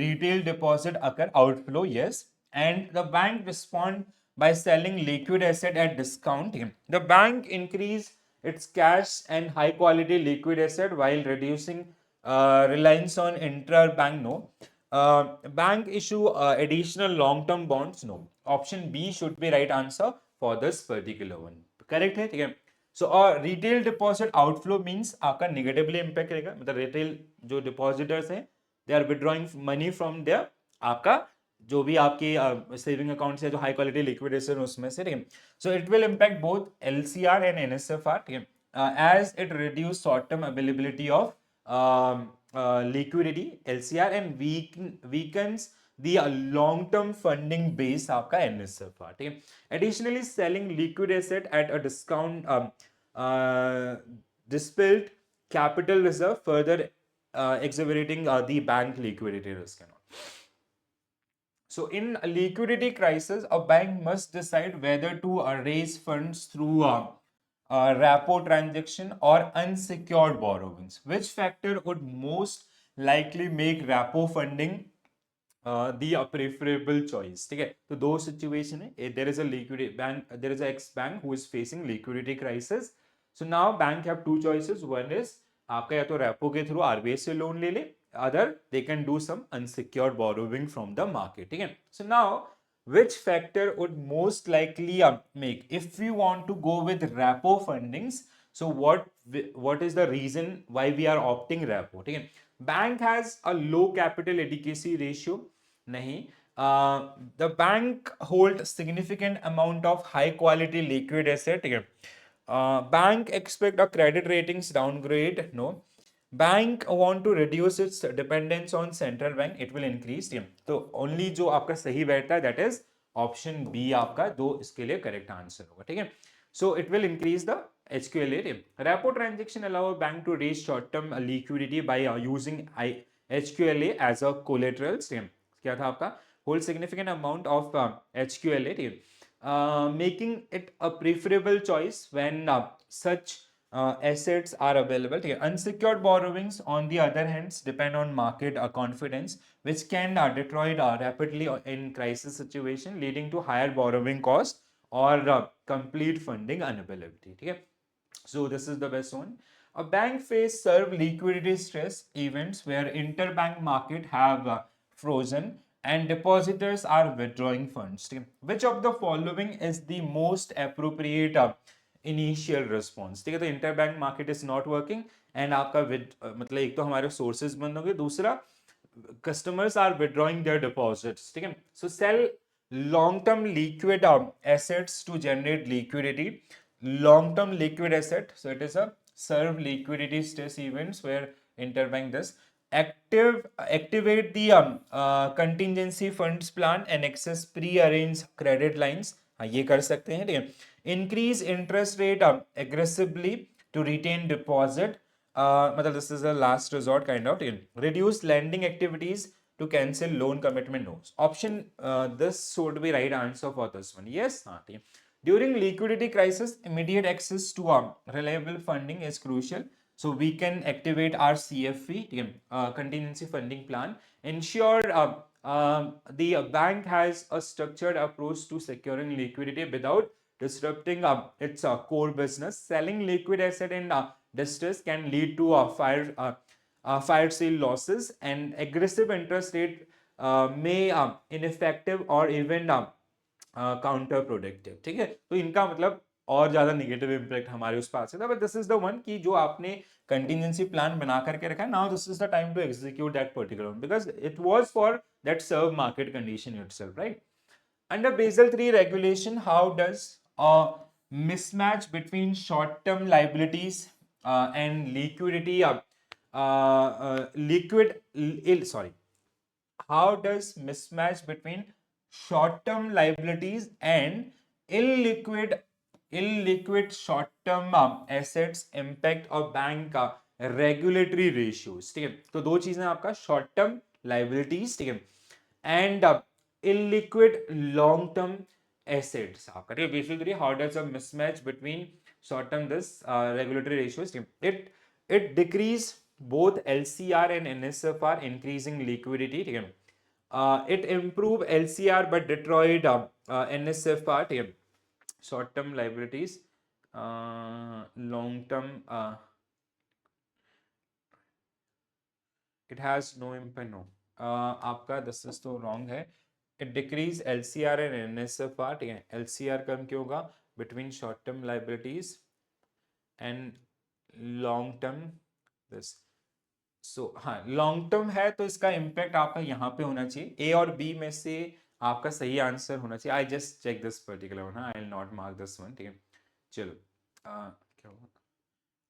retail deposit occur. Outflow, yes. And the bank respond by selling liquid asset at discount. The bank increase its cash and high quality liquid asset while reducing reliance on intra-bank. No. Bank issue additional long-term bonds. No. Option B should be right answer for this particular one. Correct है. ठीक है. So और retail deposit outflow means आपका negatively impact करेगा. मतलब retail जो depositors हैं, they are withdrawing money from there, आपका जो भी आपके सेविंग अकाउंट से जो हाई क्वालिटी लिक्विडेशन उसमें से. ठीक है. So it will impact both LCR and NSFR. ठीक है. As it reduce short term availability of liquidity LCR and weakens the long term funding base आपका NSFR, ठीक है. Additionally, selling liquid asset at a discount dispelled capital reserve, further exacerbating the bank liquidity risk and all. So in a liquidity crisis, a bank must decide whether to raise funds through repo transaction or unsecured borrowings. Which factor would most likely make repo funding the preferable choice? ठीक है, तो दो situation है. There is a liquidity bank, there is a ex bank who is facing liquidity crisis. So now bank have two choices. One is आपका या तो repo के through RBI से लोन ले ले, other they can do some unsecured borrowing from the market, ठीक है. So now which factor would most likely make, if we want to go with repo fundings, so what is the reason why we are opting repo, ठीक है. Bank has a low capital adequacy ratio, nahi. The bank hold significant amount of high quality liquid asset, ठीक है. Bank expect a credit ratings downgrade, no. Bank want to reduce its dependence on central bank, it will increase. तो only जो आपका सही बैठता है that is option B आपका, दो इसके लिए करेक्ट आंसर होगा, ठीक है. So it will increase the HQLA. Repo transaction allow bank to raise short term liquidity by using HQLA as a collateral. क्या था आपका, hold significant amount of HQLA, making it a preferable choice when such assets are available. Unsecured borrowings, on the other hand, depend on market confidence, which can deteriorate rapidly in crisis situation, leading to higher borrowing cost or complete funding unavailability. Okay? So this is the best one. A bank face serve liquidity stress events where interbank market have frozen and depositors are withdrawing funds. Which of the following is the most appropriate initial response? ठीक है, तो interbank market is not working and आपका मतलब एक तो हमारे sources बंद हो गए, दूसरा customers are withdrawing their deposits. ठीक है, so sell long term liquid assets to generate liquidity. Long term liquid asset, so it is a serve liquidity stress events where interbank this. Activate the contingency funds plan and access pre-arranged credit lines. हाँ, ये कर सकते हैं, ठीक है. Increase interest rate aggressively to retain deposit. मतलब this is a last resort kind of. Reduce lending activities to cancel loan commitment notes. Option this should be right answer for this one. Yes, हाँ, ठीक है. During liquidity crisis, immediate access to reliable funding is crucial. So we can activate our CFP, contingency funding plan. Ensure the bank has a structured approach to securing liquidity without disrupting its core business. Selling liquid asset in distress can lead to fire sale losses, and aggressive interest rate may ineffective or even counter productive. ठीक है, तो इनका मतलब और ज्यादा negative impact हमारे उस पर आ सकता है. But this is the one कि जो आपने कंटिजेंसी प्लान बना करके रखा है, now this is the time to execute that particular one because it was for that serve market condition itself, right. Under Basel III regulation, how does a mismatch between short-term liabilities and liquidity, how does mismatch between short-term liabilities and illiquid short-term assets impact और bank का regulatory ratios? ठीक है, तो दो चीजें आपका short term liabilities, ठीक है, and illiquid long term assets आपका. ठीक है, basically how does a mismatch between short term this regulatory ratios. It decrease both LCR and NSFR, increasing liquidity. ठीक है, it improve LCR but destroyed NSFR. ठीक है, short term liabilities, long term it has no impact. No, आपका this is तो wrong है. It decrease LCR and NSFR. ठीक है, LCR कम क्यों होगा between short term liabilities and long term this. सो हाँ, लॉन्ग टर्म है तो इसका इम्पैक्ट आपका यहाँ पे होना चाहिए. ए और बी में से आपका सही आंसर होना चाहिए. I just check this particular one, I will not mark this one. ठीक है, चलो क्या होगा.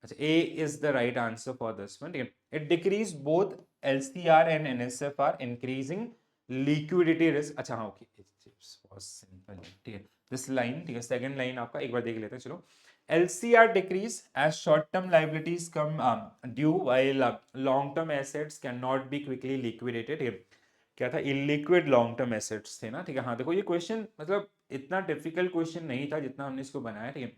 अच्छा, A is the right answer for this one. ठीक है, it decreases both LCR and NSFR, increasing liquidity risk, अच्छा हाँ ओके, सिंपल, ठीक है, दिस लाइन, ठीक है, सेकंड लाइन आपका एक बार देख लेते हैं, चलो। LCR decrease as short-term liabilities come due while long-term assets cannot be quickly liquidated. ये क्या था, illiquid long-term assets थे ना, ठीक है। हाँ देखो ये क्वेश्चन मतलब इतना डिफिकल्ट क्वेश्चन नहीं था जितना हमने इसको बनाया, ठीक है।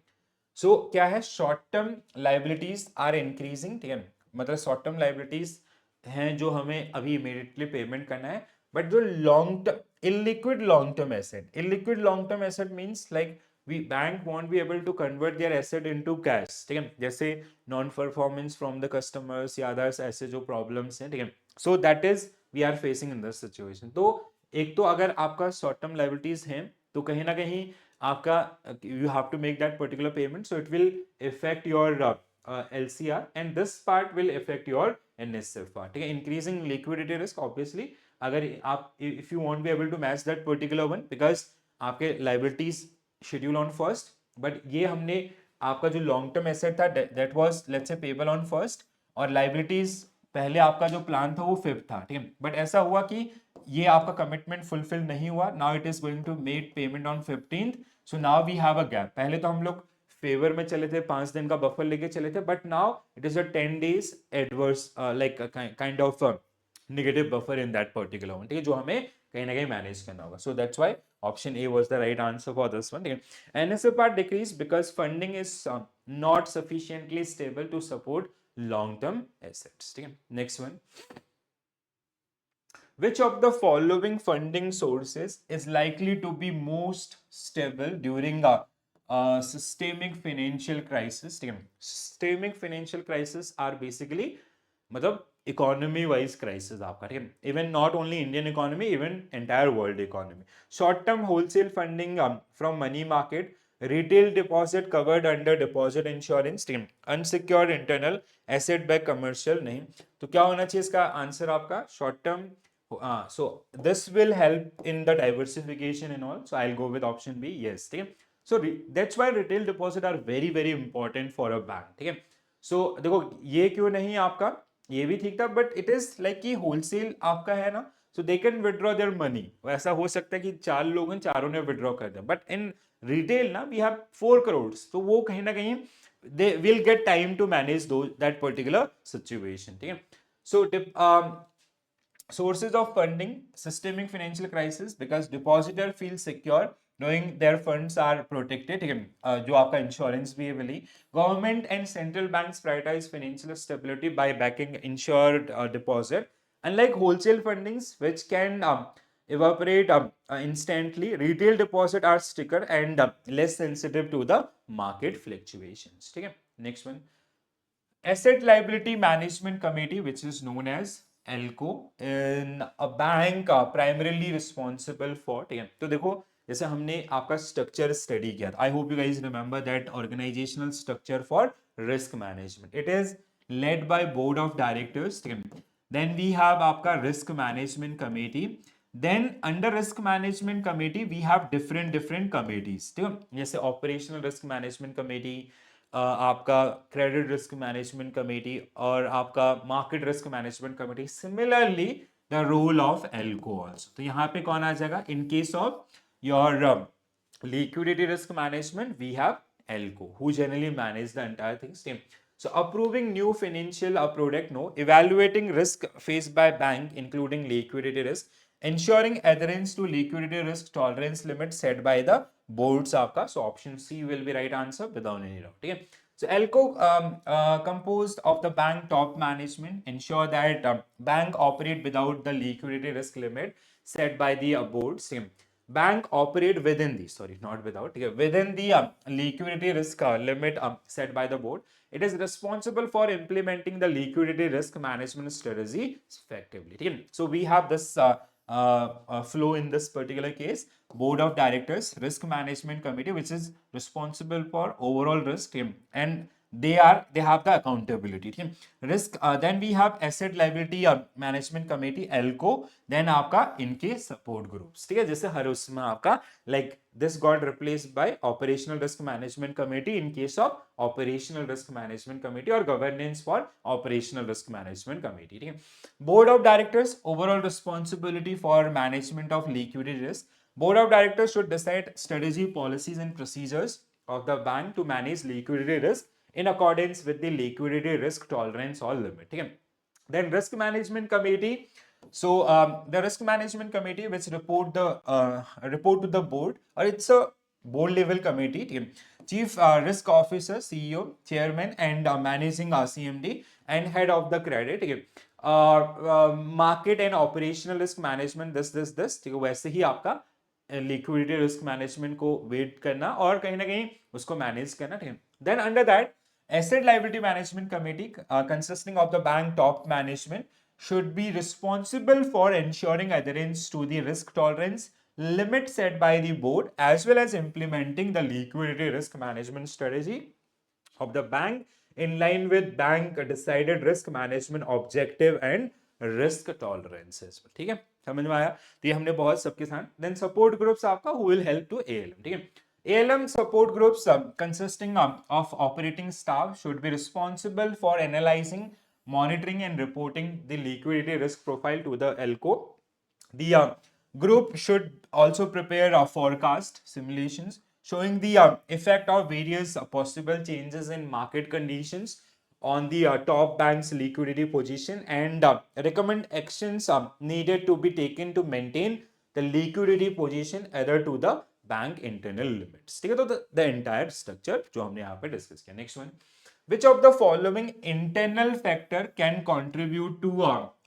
सो क्या है, short term liabilities are increasing, ठीक है, मतलब शॉर्ट टर्म लाइबिलिटीज हैं जो हमें अभी इमीडिएटली पेमेंट करना है, बट जो long term illiquid long term asset, illiquid long term asset means like we bank won't be able to convert their asset into cash, ठीक है, जैसे non performance from the customers या others ऐसे जो problems हैं, ठीक है। So that is we are facing in this situation. तो एक तो अगर आपका शॉर्ट टर्म लाइबिलिटीज हैं तो कहीं ना कहीं आपका you have to make that particular payment, so it will affect your LCR and this part will affect your NSF part, ठीक है। increasing liquidity risk obviously, अगर आप if you won't be able to match that particular one because आपके liabilities schedule on first, but ये हमने आपका जो long term asset था that was let's say payable on first और liabilities पहले आपका जो प्लान था वो फिफ्थ था, ठीक है, बट ऐसा हुआ कि ये आपका कमिटमेंट फुलफिल नहीं हुआ, now it is going to make payment on 15th, so now we have a gap. पहले तो हम लोग फेवर में चले थे, 5 दिन का बफर लेके चले थे, but now it is a 10 days adverse like kind of negative buffer in that particular one, ठीक है, जो हमें कहीं ना कहीं मैनेज करना होगा। So that's why option A was the right answer for this one, ठीक है। NSF part decrease because funding is not sufficiently stable to support long term assets, ठीक है। Next one, which of the following funding sources is likely to be most stable during a systemic financial crisis? ठीक है, systemic financial crisis are basically मतलब economy wise crisis आपका, ठीक है, even not only Indian economy, even entire world economy. Short term wholesale funding from money market, retail deposit covered under deposit insurance, ठीक है, unsecured internal asset back commercial, नहीं। तो क्या होना चाहिए इसका आंसर आपका, short term, so this will help in the diversification and all, so I'll go with option B, yes, ठीक है। So that's why retail deposit are very very important for a bank, ठीक है। So देखो ये क्यों नहीं आपका, ये भी ठीक था, बट इट इज लाइक कि होलसेल आपका है ना, so they can withdraw their money, ऐसा हो सकता है कि 4 लोग हैं, चारों ने विड्रॉ कर दिया, बट इन रिटेल ना वी हैव 4 crore, तो वो कहीं ना कहीं they will get time to manage दो दैट पर्टिकुलर सिचुएशन, ठीक है। सो sources of funding, systemic financial crisis because depositor feels secure knowing their funds are protected, ठीक है, जो आपका इंश्योरेंस भी है वही। Government and central banks prioritise financial stability by backing insured deposit, unlike wholesale fundings which can evaporate instantly, retail deposit are stickier and less sensitive to the market fluctuations, ठीक है। next one, Asset Liability Management Committee, which is known as ELCO, in a bank primarily responsible for, ठीक है। तो देखो जैसे हमने आपका structure study किया था, I hope you guys remember that organisational structure for risk management, it is led by board of directors, ठीक है। देन वी हैव आपका risk management committee, then under risk management committee we have different different committees, ठीक है, जैसे operational risk management committee, आपका credit risk management committee और आपका market risk management committee, similarly the role of ALCO also. तो यहाँ पे कौन आ जाएगा, in case of your liquidity risk management we have ELCO who generally manage the entire things, team. So approving new financial product, no, evaluating risk faced by bank including liquidity risk, ensuring adherence to liquidity risk tolerance limit set by the boards आपका, so option C will be right answer without any doubt, ठीक है। So ELCO composed of the bank top management ensure that bank operate without the liquidity risk limit set by the board, same bank operate within the, sorry not without, okay, within the liquidity risk limit set by the board. It is responsible for implementing the liquidity risk management strategy effectively, okay? So we have this flow in this particular case, board of directors, risk management committee, which is responsible for overall risk, and they have the accountability. ठीक है. Risk, then we have asset liability management committee ELCO, then आपका इनके support groups. ठीक है, जैसे हर उसमें आपका like this got replaced by operational risk management committee in case of operational risk management committee or governance for operational risk management committee. ठीक है. Board of directors overall responsibility for management of liquidity risk. Board of directors should decide strategy, policies and procedures of the bank to manage liquidity risk in accordance with the liquidity risk tolerance or limit. ठीक है. Then risk management committee. So the risk management committee which report to the board, or it's a board level committee. ठीक है. Chief risk officer, CEO, chairman and managing CMD and head of the credit. ठीक है. Market and operational risk management this ठीक है. वैसे ही आपका liquidity risk management को wait करना और कहीं ना कहीं उसको मैनेज करना. ठीक है. Then under that asset liability management committee consisting of the bank top management should be responsible for ensuring adherence to the risk tolerance limit set by the board as well as implementing the liquidity risk management strategy of the bank in line with bank decided risk management objective and risk tolerances. ठीक है, समझ में आया. तो ये हमने बहुत सबके साथ. देन सपोर्ट ग्रुप्स आपका who will help to ALM. ठीक है. ALM support groups consisting of operating staff should be responsible for analyzing, monitoring and reporting the liquidity risk profile to the ELCO. The group should also prepare forecast simulations showing the effect of various possible changes in market conditions on the top bank's liquidity position and recommend actions needed to be taken to maintain the liquidity position either to the bank internal limits. ठीक है. तो the entire structure जो हमने यहाँ पे discuss किया. Next one, which of the following internal factor can contribute to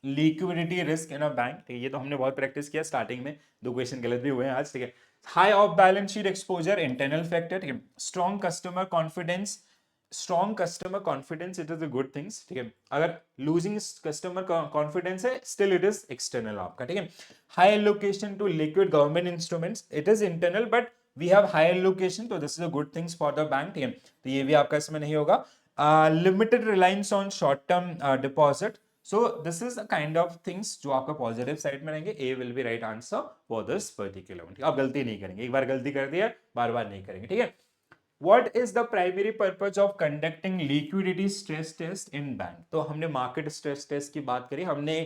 liquidity risk in a bank. ठीक है, ये तो हमने बहुत प्रैक्टिस किया स्टार्टिंग में, दो क्वेश्चन गलत भी हुए हैं आज. ठीक है. High off balance sheet exposure internal factor. ठीक है. Strong customer confidence. Strong customer confidence it is a good things. ठीक है. अगर लूजिंग कस्टमर कॉन्फिडेंस है स्टिल इट इज एक्सटर्नल आपका. ठीक है. High allocation to liquid government instruments it is internal but we have high allocation, तो this is a good things for the bank. ठीक है. तो ये भी आपका इसमें नहीं होगा. Limited reliance on short term deposit. So this is a kind of things जो आपका पॉजिटिव साइड में रहेंगे. A will be right answer for this particular one. आप गलती नहीं करेंगे, एक बार गलती कर दिया बार बार नहीं करेंगे. ठीक है. What is the primary purpose of conducting liquidity stress test in bank? तो हमने market stress test की बात करी, हमने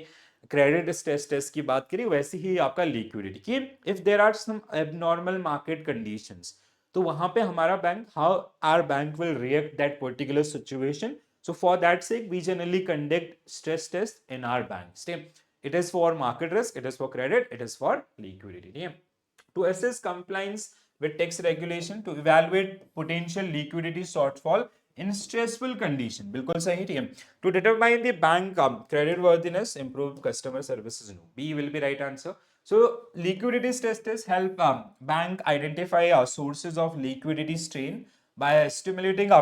credit stress test की बात करी, वैसे ही आपका liquidity की if there are some abnormal market conditions, तो वहां पे हमारा bank how our bank will react that particular situation. So for that sake we generally conduct stress test in our banks. It is for market risk, it is for credit, it is for liquidity. To assess compliance with tax regulation, to evaluate potential liquidity shortfall in stressful condition. बिल्कुल सही. ठीक है. To determine the bank credit worthiness, improve customer services. No. B will be right answer. So liquidity stress tests help bank identify sources of liquidity strain by stimulating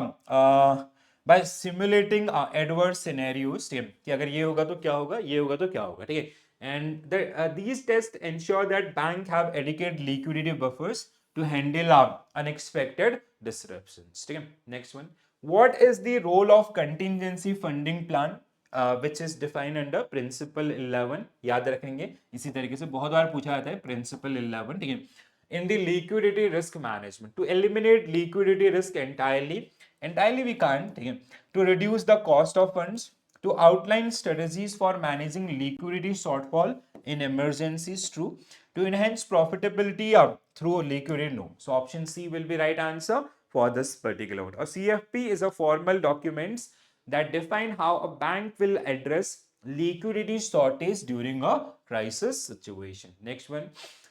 by simulating adverse scenarios. ठीक है, कि अगर ये होगा तो क्या होगा, ये होगा तो क्या होगा. ठीक है. And these tests ensure that bank have adequate liquidity buffers to handle unexpected disruptions. ठीक है. Next one, what is the role of contingency funding plan which is defined under principle 11? याद रखेंगे, इसी तरीके से बहुत बार पूछा जाता है principle 11. ठीक है. In the liquidity risk management, to eliminate liquidity risk entirely we can't. ठीक है. To reduce the cost of funds, to outline strategies for managing liquidity shortfall in emergencies. True. To enhance profitability through liquidity. No. So option C will be right answer for this particular one. A CFP is a formal documents that define how a bank will address liquidity shortage during a crisis situation. Next one,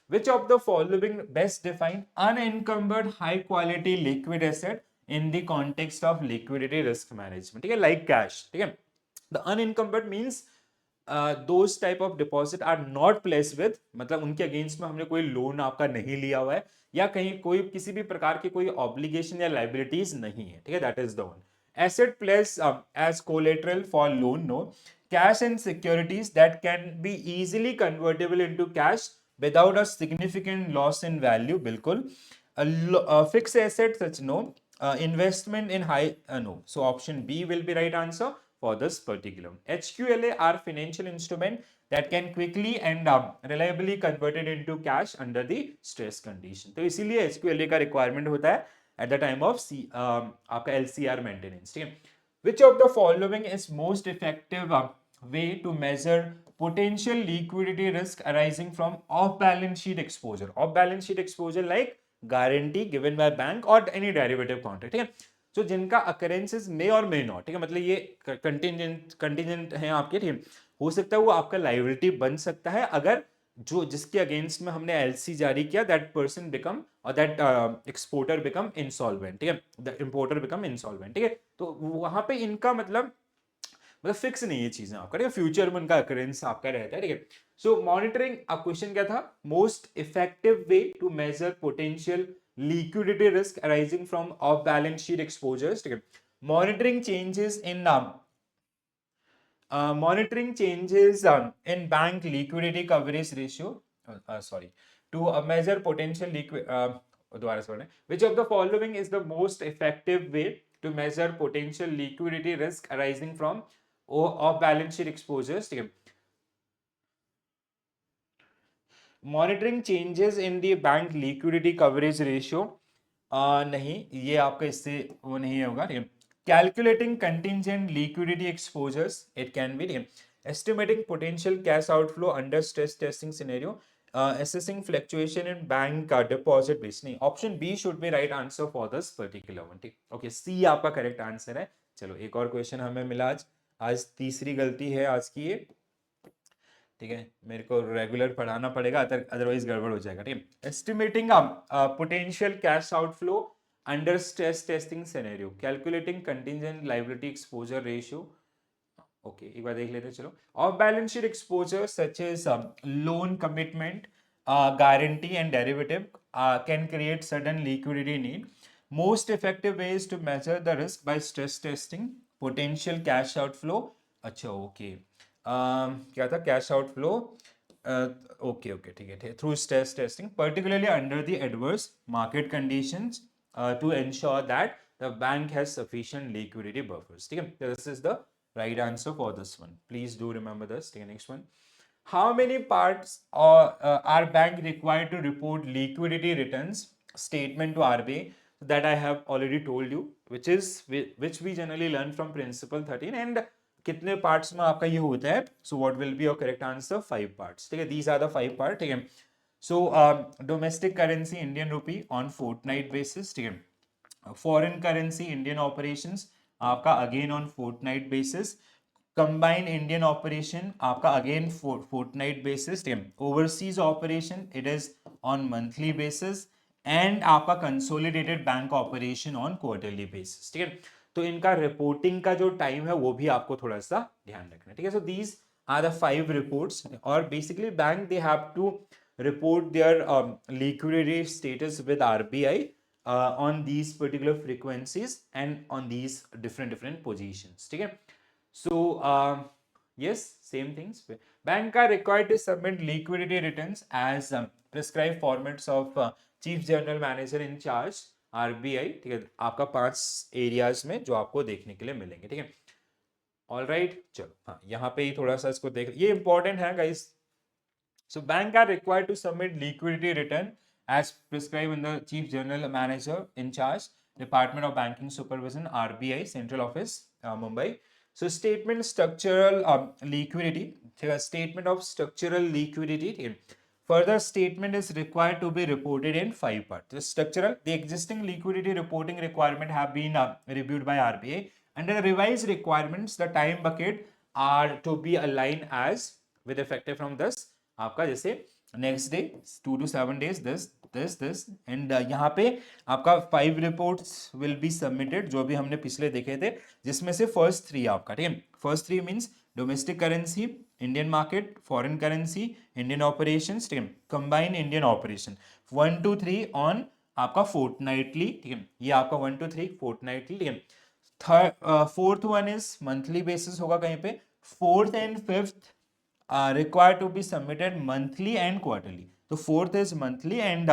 which of the following best define unencumbered high quality liquid asset in the context of liquidity risk management? ठीक है, like cash. ठीक है. The unencumbered means those type of deposit are not placed with, मतलब उनके against में हमने कोई loan आपका नहीं लिया हुआ है या कहीं कोई किसी भी प्रकार की कोई ऑब्लिगेशन या लाइबिलिटीज नहीं है. ठीक है. That is the one. Asset placed as collateral for loan. No. Cash and securities that can be easily convertible into cash without a significant loss in value. बिल्कुल. Fixed asset such. No. investment in high no. So option B will be right answer for this particular. HQLA are financial instrument that can quickly and reliably converted into cash under the stress condition. तो इसीलिए HQLA का requirement होता है at the time of आपका LCR maintenance. ठीक है. Which of the following is most effective way to measure potential liquidity risk arising from off-balance sheet exposure? Off-balance sheet exposure like guarantee given by bank or any derivative contract. ठीक है. So जिनका occurrences मे और may not, ठीक है, मतलब ये contingent हैं आपके, ठीक है, हो सकता है वो आपका लाइबिलिटी बन सकता है अगर जो जिसके अगेंस्ट में हमने एलसी जारी किया दैट पर्सन बिकम और दैट एक्सपोर्टर बिकम इंसॉल्वेंट, ठीक है, द इंपोर्टर बिकम इंसॉल्वेंट, ठीक है. तो वहां पे इनका मतलब फिक्स नहीं है चीजें आपका, ठीक है, फ्यूचर में उनका अकरेंस आपका रहता है, ठीक है. सो मॉनिटरिंग, अब क्वेश्चन क्या था, most effective way to measure potential liquidity risk arising from off balance sheet exposures, ठीक है. Monitoring changes in in bank liquidity coverage ratio, sorry, to measure potential दोबारा से बोलें, which of the following is the most effective way to measure potential liquidity risk arising from off balance sheet exposures, ठीक है. Monitoring changes in the bank liquidity coverage ratio, नहीं, ये आपका इससे वो नहीं होगा, ठीक है. Calculating contingent liquidity exposures, it can be, ठीक है. Estimating potential cash outflow under stress testing scenario, assessing fluctuation in bank deposit base, नहीं, option B should be right answer for this particular one, ठीक. Okay, C आपका correct answer है. चलो एक और question हमें मिला आज. आज तीसरी गलती है आज की ये, ठीक है, मेरे को रेगुलर पढ़ाना पड़ेगा अदरवाइज गड़बड़ हो जाएगा, ठीक है. Estimating potential cash outflow under stress testing scenario, calculating contingent liability exposure ratio. Okay, एक बार देख लेते हैं. चलो, off balance sheet exposure such as loan commitment, guarantee and derivative can create sudden liquidity need. Most effective way is to measure the risk by stress testing potential cash outflow. अच्छा, okay, क्या था, cash out flow, okay okay, ठीक है, through stress testing particularly under the adverse market conditions to ensure that the bank has sufficient liquidity buffers, ठीक है. This is the right answer for this one, please do remember this, ठीक है. Next one, how many parts are bank required to report liquidity returns statement to RBI? That I have already told you, which we generally learn from principle 13, and कितने parts में आपका ये होता है. So what will be your correct answer, 5 parts, ठीक है. These are the 5 part, ठीक है. So domestic currency Indian rupee on fortnight basis, ठीक है. फॉरेन करेंसी इंडियन ऑपरेशंस आपका again on fortnight basis. Combined Indian operation आपका again fortnight basis, ठीक है. Overseas operation it is on monthly basis, and आपका consolidated bank operation on quarterly basis, ठीक है. तो इनका रिपोर्टिंग का जो टाइम है वो भी आपको थोड़ा सा ध्यान रखना है, ठीक है. So these are the 5 reports, और basically bank they have to report their liquidity status with RBI on these particular frequencies and on these different positions, ठीक है. So yes, same things. Bank are required to submit liquidity returns as prescribed formats of Chief General Manager in charge RBI, ठीक है. आपका 5 areas में जो आपको देखने के लिए मिलेंगे, ठीक है. ऑल राइट, चलो, हाँ, यहाँ पे ही थोड़ा सा इसको देख, ये इंपॉर्टेंट है guys. So bank are required to submit liquidity return as prescribed in the Chief General Manager in charge, Department of Banking Supervision, RBI, Central Office, Mumbai. So statement structural liquidity, statement of structural liquidity. Further statement is required to be reported in 5 parts. The structural, the existing liquidity reporting requirement have been reviewed by RBI. Under the revised requirements, the time bucket are to be aligned as with effective from this. आपका जैसे next day 2 to 7 days this and यहाँ पे आपका 5 reports will be submitted जो भी हमने पिछले देखे थे, जिसमें से फर्स्ट 3 आपका, ठीक है. First 3 means domestic currency Indian market, foreign currency Indian operations, ठीक है, combined Indian operation. 1 to 3 on आपका फोर्टनाइटली, ठीक है, ये आपका 1 to 3 फोर्टनाइटली, ठीक है. Fourth one is monthly basis होगा कहीं पे. Fourth and fifth required to be submitted monthly and quarterly. So fourth is monthly and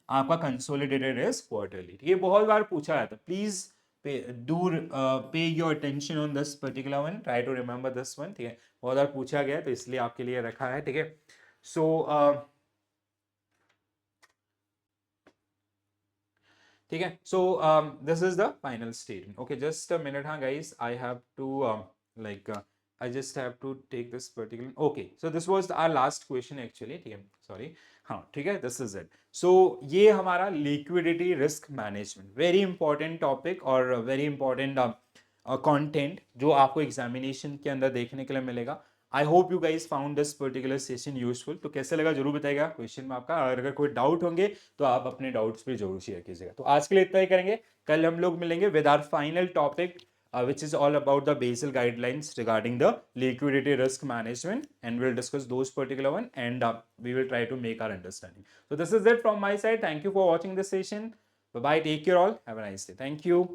आपका कंसोलिडेटेड इज क्वार्टरली। ये बहुत बार पूछा जाता है, please pay your attention on this particular one, try to remember this one, ठीक है, बहुत बार पूछा गया तो इसलिए आपके लिए रखा है, ठीक है। सो ठीक है, so this is the final statement. Okay, just a minute, हाँ guys, I have to like I just have to take this particular. Okay, so this was our last question actually. ठीक है, sorry. हाँ, ठीक है, this is it. So ये हमारा liquidity risk management, very important topic और very important content जो आपको एग्जामिनेशन के अंदर देखने के लिए मिलेगा। आई hope you guys found this particular session useful. तो कैसे लगा जरूर बताइएगा क्वेश्चन में आपका, और अगर कोई डाउट होंगे तो आप अपने डाउट्स भी जरूर शेयर कीजिएगा। तो आज के लिए इतना ही करेंगे, कल हम लोग मिलेंगे with our final topic which is all about the Basel guidelines regarding the liquidity risk management, and we'll discuss those particular one, and we will try to make our understanding. So this is it from my side. Thank you for watching this session. Bye bye, take care all, have a nice day. Thank you.